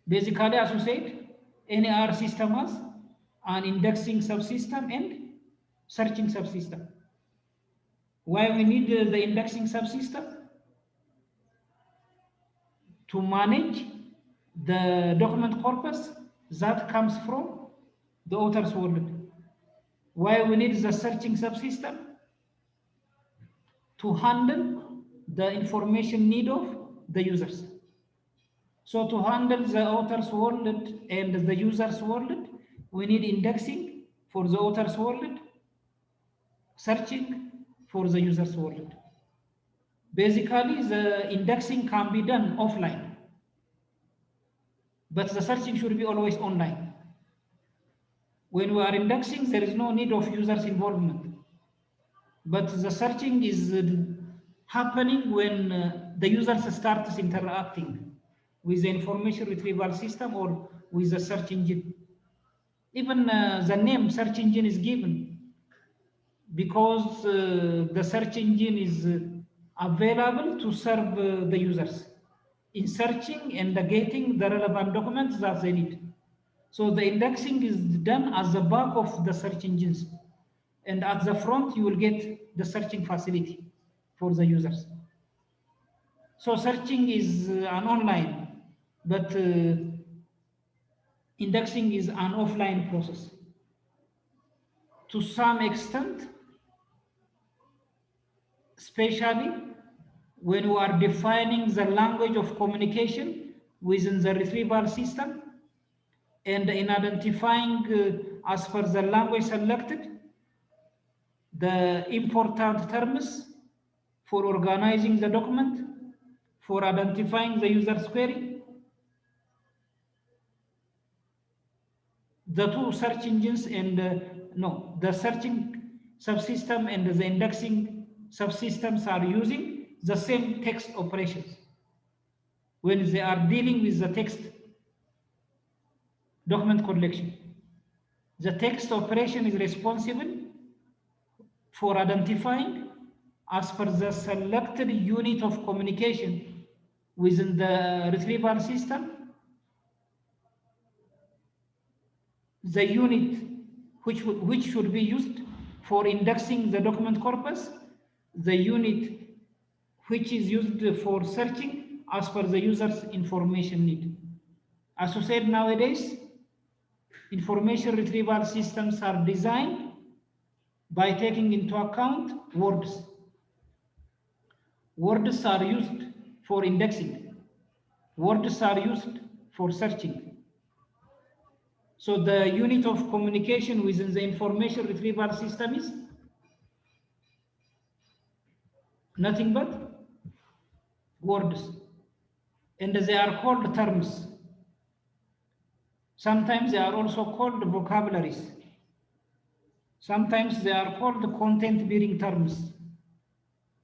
Speaker 1: Basically, as we said, any R system has an indexing subsystem and searching subsystem. Why we need the indexing subsystem? To manage the document corpus that comes from the author's world. Why we need the searching subsystem? To handle the information need of the users. So to handle the author's world and the user's world, we need indexing for the author's world, searching for the user's world. Basically, the indexing can be done offline, but the searching should be always online. When we are indexing, there is no need of users' involvement, but the searching is happening when the users starts interacting with the information retrieval system or with the search engine. Even the name search engine is given because the search engine is available to serve the users in searching and getting the relevant documents that they need. So the indexing is done at the back of the search engines, and at the front you will get the searching facility for the users. So searching is an online, but indexing is an offline process. To some extent, especially when we are defining the language of communication within the retrieval system, and in identifying as per the language selected, the important terms for organizing the document, for identifying the user's query. The two search engines and the searching subsystem and the indexing subsystems are using the same text operations when they are dealing with the text document collection. The text operation is responsible for identifying, as per the selected unit of communication within the retrieval system, the unit which should be used for indexing the document corpus, the unit which is used for searching as per the user's information need. As we said, nowadays, information retrieval systems are designed by taking into account words. Words are used for indexing. Words are used for searching. So the unit of communication within the information retrieval system is nothing but words. And they are called terms. Sometimes they are also called vocabularies. Sometimes they are called content-bearing terms.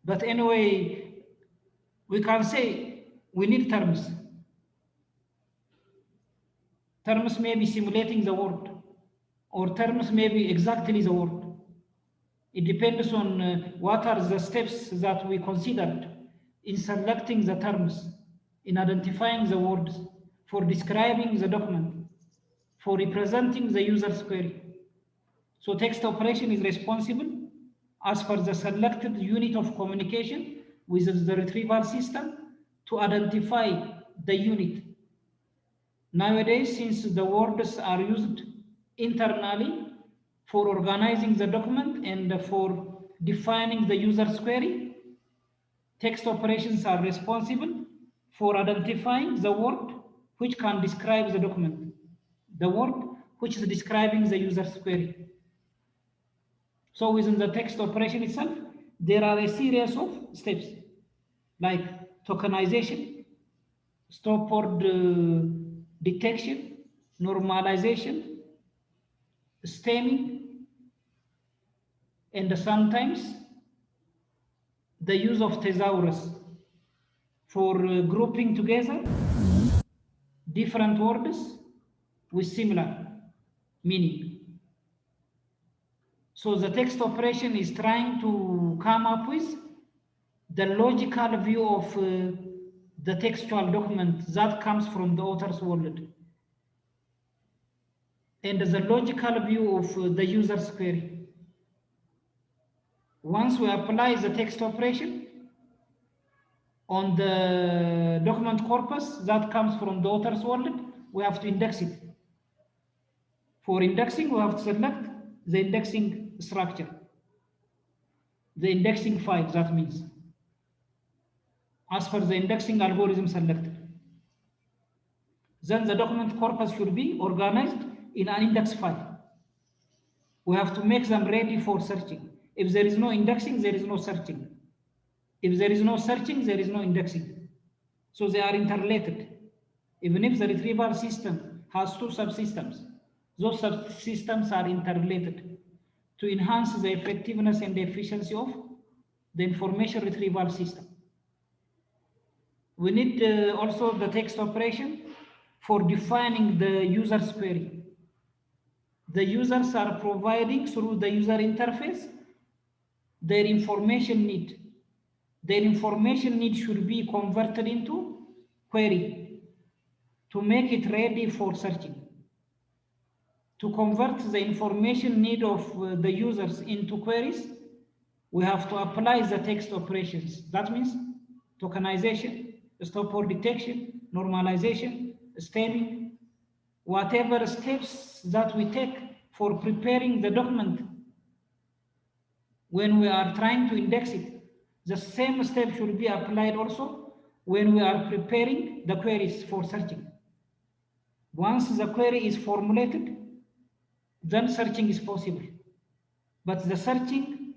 Speaker 1: But anyway, we can say we need terms. Terms may be simulating the word, or terms may be exactly the word. It depends on what are the steps that we considered in selecting the terms, in identifying the words, for describing the document, for representing the user's query. So text operation is responsible as per the selected unit of communication with the retrieval system to identify the unit. Nowadays, since the words are used internally for organizing the document and for defining the user's query, text operations are responsible for identifying the word which can describe the document, the word which is describing the user's query. So within the text operation itself, there are a series of steps like tokenization, stop word detection, normalization, stemming, and sometimes the use of thesaurus for grouping together different words with similar meaning. So the text operation is trying to come up with the logical view of the textual document that comes from the author's world, and the logical view of the user's query. Once we apply the text operation on the document corpus that comes from the author's world, we have to index it. For indexing, we have to select the indexing structure, the indexing file, that means, as per the indexing algorithm selected. Then the document corpus should be organized in an index file. We have to make them ready for searching. If there is no indexing, there is no searching. If there is no searching, there is no indexing. So they are interrelated. Even if the retrieval system has two subsystems, those subsystems are interrelated to enhance the effectiveness and the efficiency of the information retrieval system. We need also the text operation for defining the user's query. The users are providing through the user interface their information need. Their information need should be converted into query to make it ready for searching. To convert the information need of the users into queries, we have to apply the text operations. That means tokenization, stop word detection, normalization, stemming, whatever steps that we take for preparing the document when we are trying to index it. The same step should be applied also when we are preparing the queries for searching. Once the query is formulated, then searching is possible. But the searching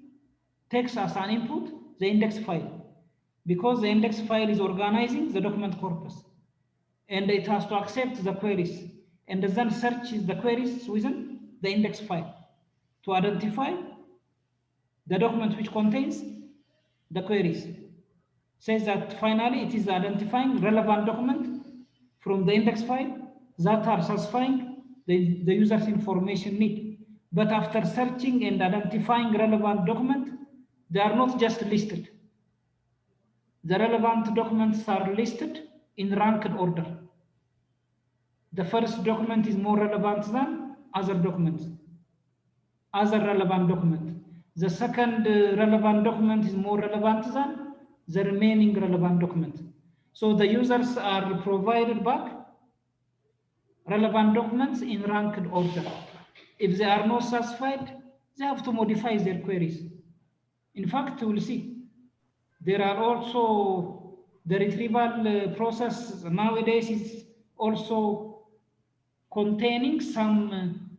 Speaker 1: takes as an input the index file, because the index file is organizing the document corpus, and it has to accept the queries, and then searches the queries within the index file to identify the document which contains the queries. Says that finally it is identifying relevant document from the index file that are satisfying the user's information need. But after searching and identifying relevant document, they are not just listed. The relevant documents are listed in ranked order. The first document is more relevant than other documents, other relevant document. The second relevant document is more relevant than the remaining relevant document. So the users are provided back relevant documents in ranked order. If they are not satisfied, they have to modify their queries. In fact, we'll see. There are also the retrieval process nowadays is also containing some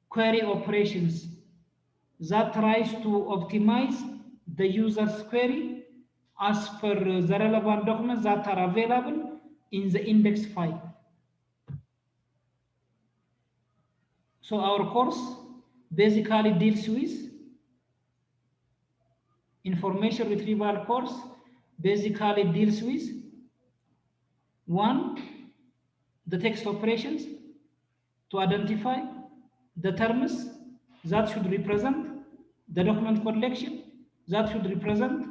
Speaker 1: query operations that tries to optimize the user's query as per the relevant documents that are available in the index file. So our course basically deals with information retrieval course basically deals with one, the text operations to identify the terms that should represent the document collection that should represent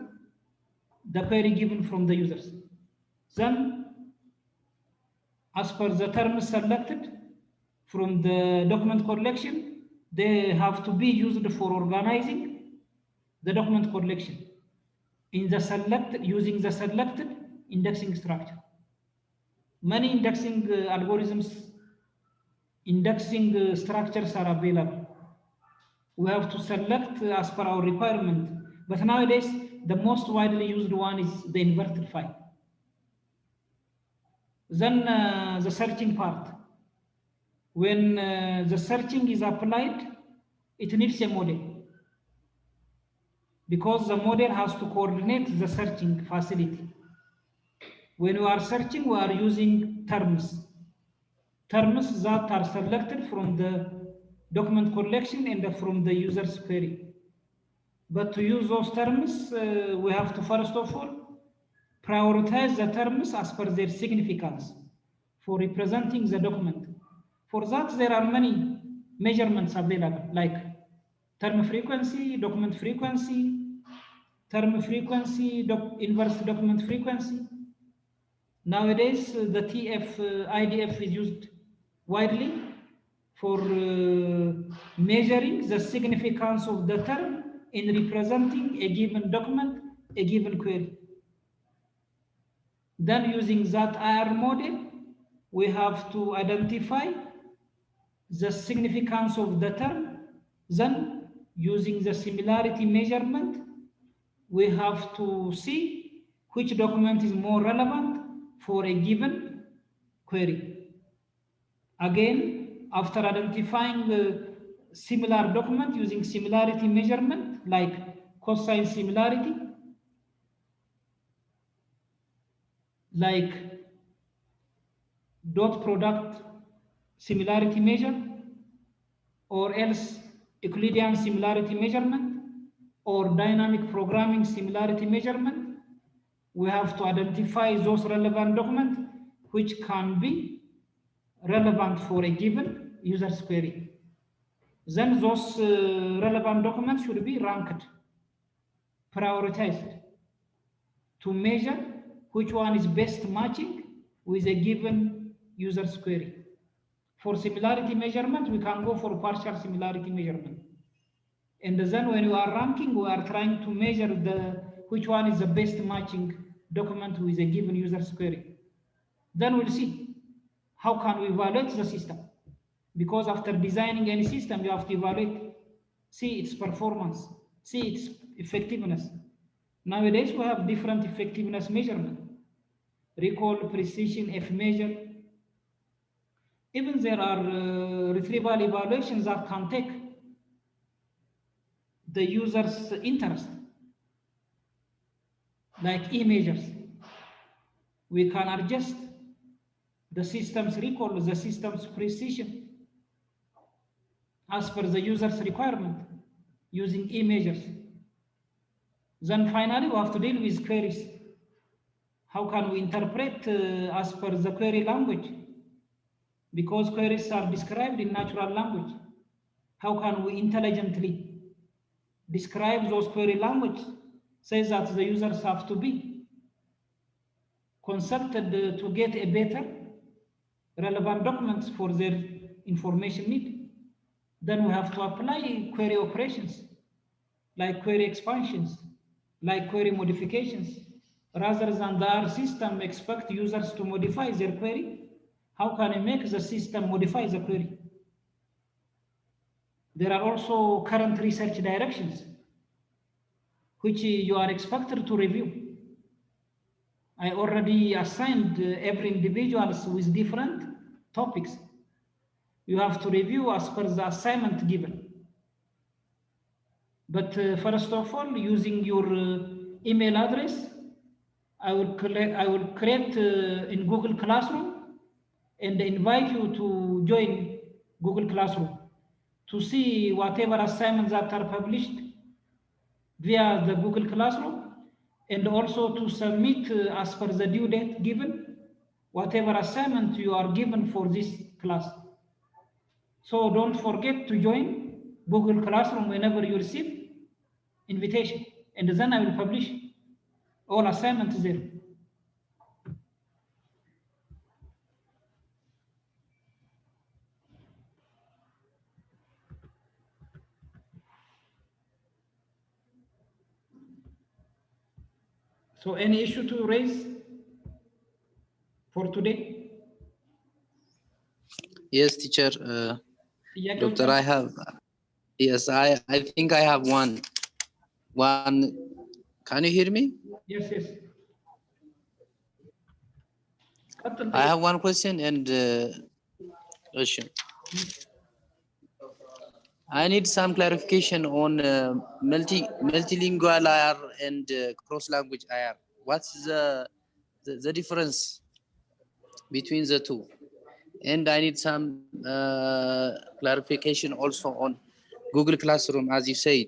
Speaker 1: the query given from the users. Then, as per the terms selected from the document collection, they have to be used for organizing the document collection in the using the selected indexing structure. Many indexing algorithms, indexing structures are available. We have to select as per our requirement. But nowadays, the most widely used one is the inverted file. Then the searching part. When the searching is applied, it needs a model. Because the model has to coordinate the searching facility. When we are searching, we are using terms. Terms that are selected from the document collection and from the user's query. But to use those terms, we have to first of all prioritize the terms as per their significance for representing the document. For that, there are many measurements available, like term frequency, document frequency, term frequency, inverse document frequency. Nowadays, the TF-IDF is used widely for measuring the significance of the term in representing a given document, a given query. Then using that IR model, we have to identify the significance of the term. Then using the similarity measurement, we have to see which document is more relevant for a given query. Again, after identifying the similar document using similarity measurement, like cosine similarity, like dot product similarity measure, or else Euclidean similarity measurement, or dynamic programming similarity measurement, we have to identify those relevant documents which can be relevant for a given user's query. Then those relevant documents should be ranked, prioritized to measure which one is best matching with a given user's query. For similarity measurement, we can go for partial similarity measurement. And then when we are ranking, we are trying to measure which one is the best matching document with a given user's query. Then we'll see how can we evaluate the system. Because after designing any system, you have to evaluate, see its performance, see its effectiveness. Nowadays, we have different effectiveness measurement. Recall, precision, F measure. Even there are retrieval evaluations that can take the user's interest, like E measures. We can adjust the system's recall, the system's precision as per the user's requirement using E measures. Then finally, we have to deal with queries. How can we interpret as per the query language? Because queries are described in natural language. How can we intelligently describe those query language? Says that the users have to be consulted to get a better relevant documents for their information need. Then we have to apply query operations, like query expansions, like query modifications, rather than the R system expect users to modify their query, how can I make the system modify the query? There are also current research directions which you are expected to review. I already assigned every individual with different topics. You have to review as per the assignment given. But first of all, using your email address, I will create in Google Classroom and invite you to join Google Classroom to see whatever assignments that are published via the Google Classroom, and also to submit as per the due date given whatever assignment you are given for this class. So don't forget to join Google Classroom whenever you receive invitation, and then I will publish all assignments there. So any issue to raise for today?
Speaker 2: Yes, teacher. Doctor, I have. Yes, I think I have one. Can you hear me?
Speaker 1: Yes, yes.
Speaker 2: I have one question and question. I need some clarification on multilingual IR and cross-language IR. What's the difference between the two? And I need some clarification also on Google Classroom, as you said.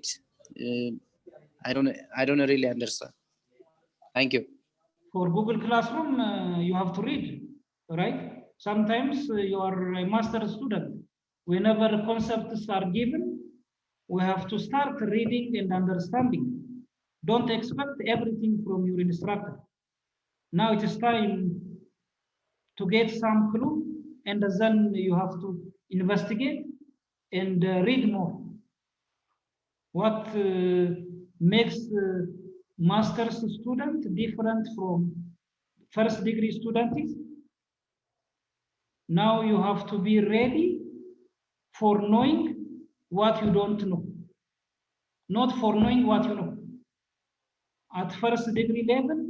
Speaker 2: I don't really understand. Thank you.
Speaker 1: For Google Classroom, you have to read, right? Sometimes you are a master student. Whenever concepts are given, we have to start reading and understanding. Don't expect everything from your instructor. Now it is time to get some clue, and then you have to investigate and read more. What makes master's student different from first degree student is now you have to be ready for knowing what you don't know, not for knowing what you know. At first degree level,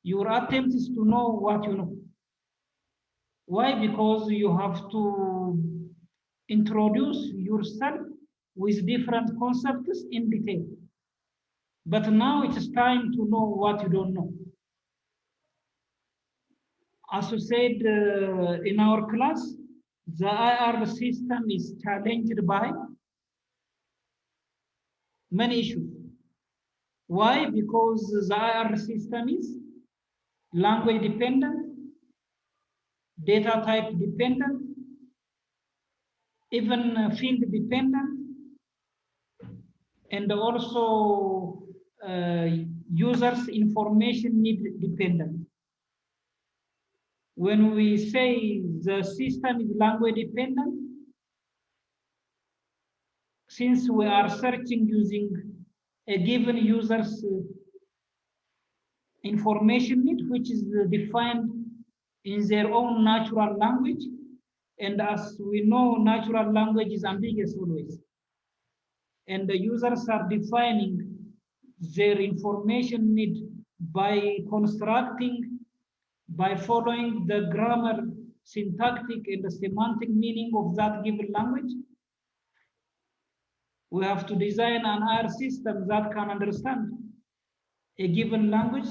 Speaker 1: your attempt is to know what you know. Why? Because you have to introduce yourself with different concepts in detail. But now it is time to know what you don't know. As we said in our class, the IR system is challenged by many issues. Why? Because the IR system is language dependent, data type dependent, even field dependent, and also users information need dependent. When we say the system is language dependent, since we are searching using a given user's information need, which is defined in their own natural language, and as we know, natural language is ambiguous always, and the users are defining their information need by constructing, by following the grammar, syntactic, and the semantic meaning of that given language. We have to design an IR system that can understand a given language,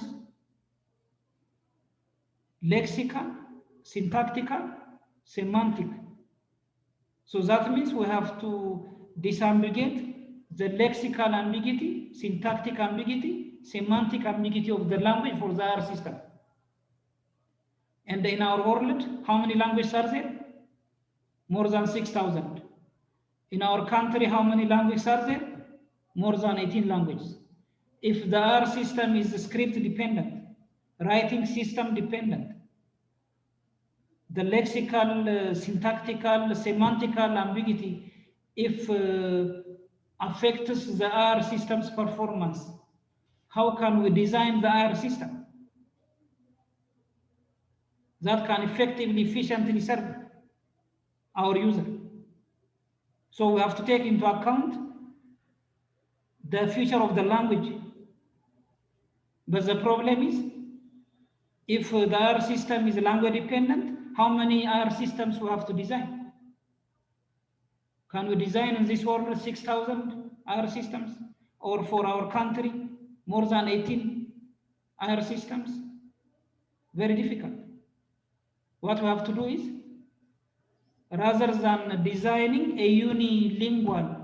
Speaker 1: lexical, syntactical, semantic. So that means we have to disambiguate the lexical ambiguity, syntactic ambiguity, semantic ambiguity of the language for the IR system. And in our world, how many languages are there? More than 6,000. In our country, how many languages are there? More than 18 languages. If the IR system is script dependent, writing system dependent, the lexical, syntactical, semantical ambiguity, if affects the IR system's performance, how can we design the IR system? that can effectively, efficiently serve our user. So we have to take into account the future of the language. But the problem is, if the IR system is language dependent, how many IR systems we have to design? Can we design in this world 6,000 IR systems? Or for our country, more than 18 IR systems? Very difficult. What we have to do is, rather than designing a unilingual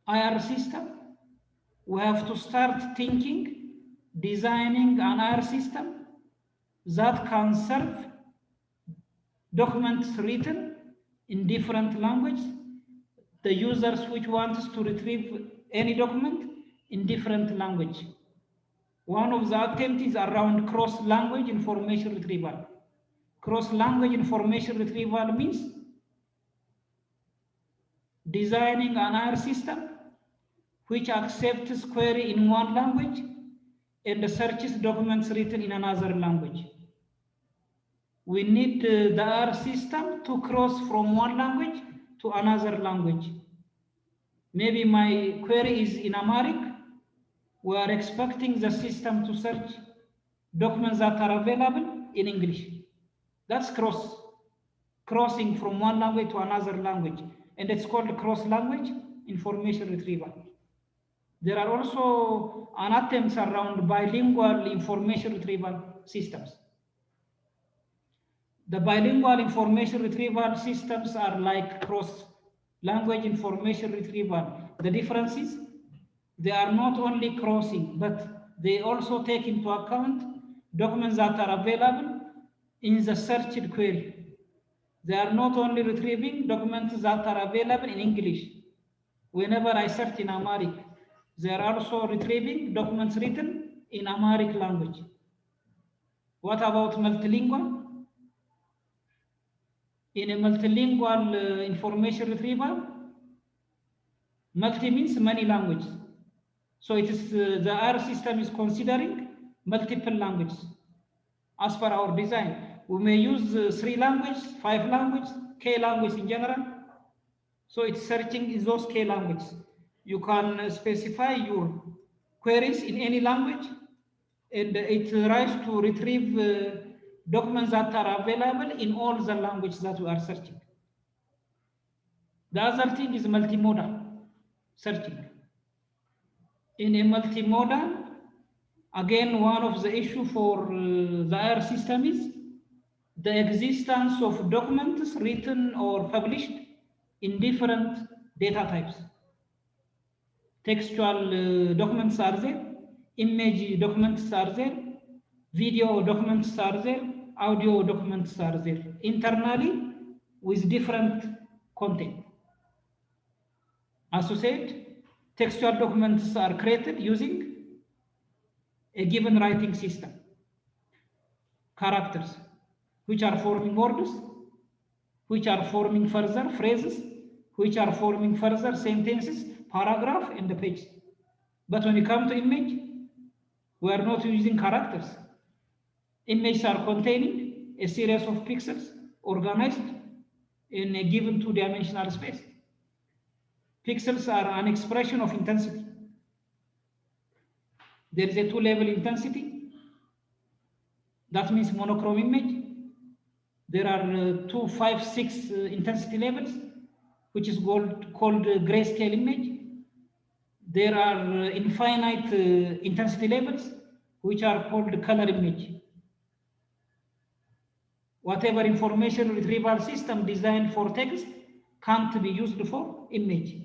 Speaker 1: IR system, we have to start thinking, designing an IR system that can serve documents written in different languages, the users which wants to retrieve any document in different language. One of the attempts is around cross-language information retrieval. Cross-language information retrieval means designing an IR system which accepts query in one language and searches documents written in another language. We need the IR system to cross from one language to another language. Maybe my query is in Amharic. We are expecting the system to search documents that are available in English. That's crossing from one language to another language, and it's called cross-language information retrieval. There are also attempts around bilingual information retrieval systems. The bilingual information retrieval systems are like cross-language information retrieval. The difference is they are not only crossing, but they also take into account documents that are available in the searched query. They are not only retrieving documents that are available in English. Whenever I search in Amharic, they are also retrieving documents written in Amharic language. What about multilingual? In a multilingual information retrieval, multi means many languages. So it is the IR system is considering multiple languages. As per our design, we may use 3 languages, 5 languages, K language in general. So it's searching in those K languages. You can specify your queries in any language, and it tries to retrieve documents that are available in all the languages that we are searching. The other thing is multimodal searching. In a multimodal, again, one of the issues for the IR system is the existence of documents written or published in different data types. Textual documents are there, image documents are there, video documents are there, audio documents are there, internally with different content. Associate textual documents are created using a given writing system. Characters, which are forming words, which are forming further phrases, which are forming further sentences, paragraph, and the page. But when you come to image, we are not using characters. Images are containing a series of pixels organized in a given 2-dimensional space. Pixels are an expression of intensity. There is a 2-level intensity. That means monochrome image. There are 2, 5, 6 intensity levels, which is called grayscale image. There are infinite intensity levels, which are called color image. Whatever information retrieval system designed for text can't be used for image.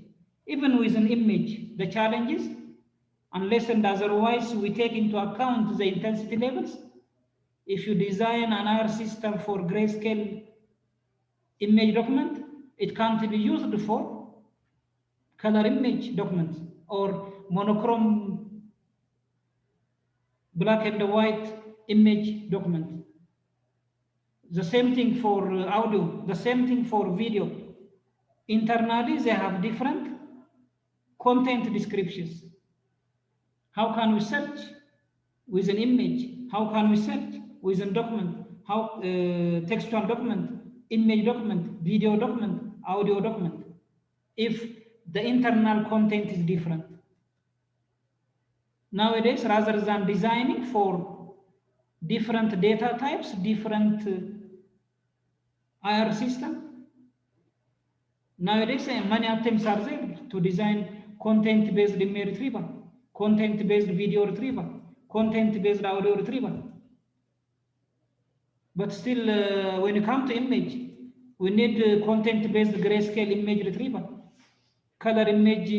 Speaker 1: Even with an image, the challenge is, unless and otherwise we take into account the intensity levels, if you design an IR system for grayscale image document, it can't be used for color image documents or monochrome black and white image documents. The same thing for audio, the same thing for video. Internally, they have different content descriptions. How can we search with an image? How can we search within document, how textual document, image document, video document, audio document, if the internal content is different. Nowadays, rather than designing for different data types, different IR system, nowadays many attempts are there to design content-based image retrieval, content-based video retrieval, content-based audio retrieval. But still, when you come to image, we need content-based grayscale image retrieval, color image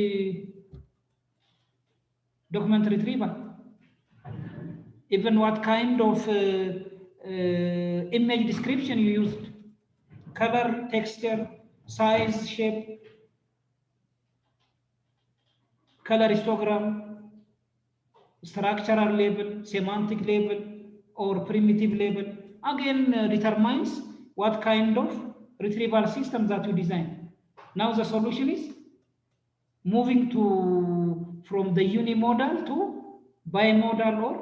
Speaker 1: document retrieval. Even what kind of image description you used, color, texture, size, shape, color histogram, structural label, semantic label, or primitive label, again determines what kind of retrieval system that you design. Now the solution is moving from the unimodal to bimodal or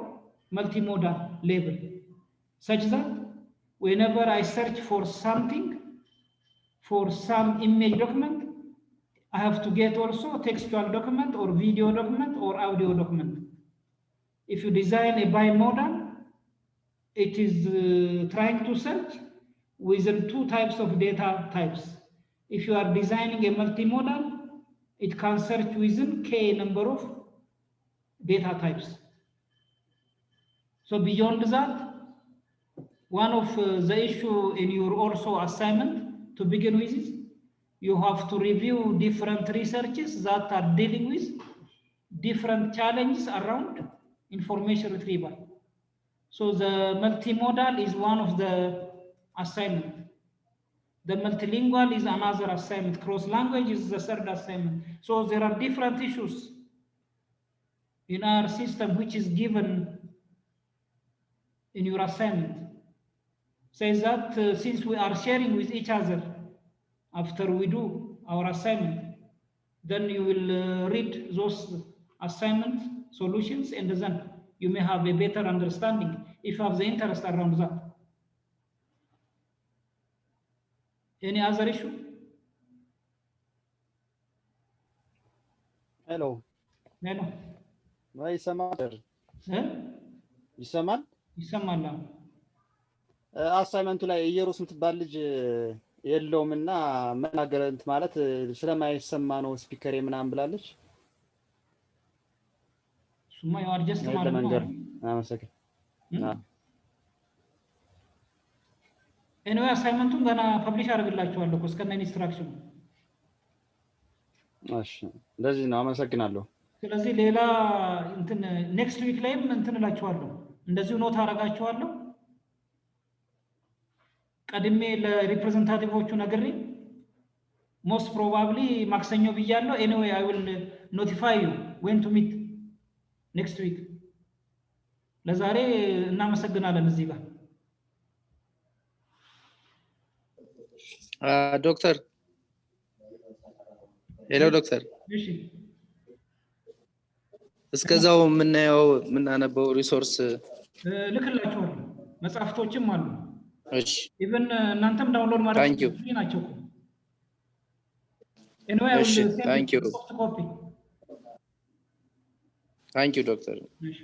Speaker 1: multimodal label, such that whenever I search for something, for some image document, I have to get also a textual document or video document or audio document. If you design a bimodal, it is trying to search within two types of data types. If you are designing a multimodal, it can search within K number of data types. So beyond that, one of the issue in your also assignment to begin with is you have to review different researches that are dealing with different challenges around information retrieval. So the multimodal is one of the assignment. The multilingual is another assignment. Cross language is the third assignment. So there are different issues in our system which is given in your assignment. Says that since we are sharing with each other after we do our assignment, then you will read those assignment solutions and then you may have a better understanding if you have the interest around that. Any other issue?
Speaker 3: Hello.
Speaker 1: Hello.
Speaker 3: ይሰማል?
Speaker 1: ይሰማል።
Speaker 3: አሳይመንቱ ላይ ኢየሩስ የምትባል ልጅ የለውም እና መናገር ማለት ስለማይሰማ ነው ስፒከር ምናምን ብላለች።
Speaker 1: ሱማ ያው አድጀስት ማለት ነው።
Speaker 3: አመሰግን።
Speaker 1: ኤኒዌይ አሳይመንቱን ገና ፐብሊሽ አደርግላችኋለሁ እስከነ ኢንስትራክሽኑ።
Speaker 3: እሺ እንደዚህ ነው። አመሰግናለሁ።
Speaker 1: ስለዚህ ሌላ እንትን ኔክስት ዊክ ላይም እንትን እላችኋለሁ እንደዚሁ ኖት አደርጋችኋለሁ። ቀድሜ ለሪፕሬዘንታቲቮቹ ነግሬ most probably ማክሰኞ ብያለሁ። anyway I will notify you when to meet next week. ለዛሬ እናመሰግናለን እዚህ ጋር
Speaker 2: ዶክተር። ሄሎ ዶክተር።
Speaker 1: እሺ
Speaker 2: እስከዛው የምናነበው ሪሶርስ
Speaker 1: ልክላችኋለሁ። መጽሐፍቶችም አሉ።
Speaker 2: እሺ
Speaker 1: ኢቭን እናንተም ዳውንሎድ ማድረግ ናቸው። anyway I will send you soft copy.
Speaker 2: Thank you doctor.
Speaker 1: እሺ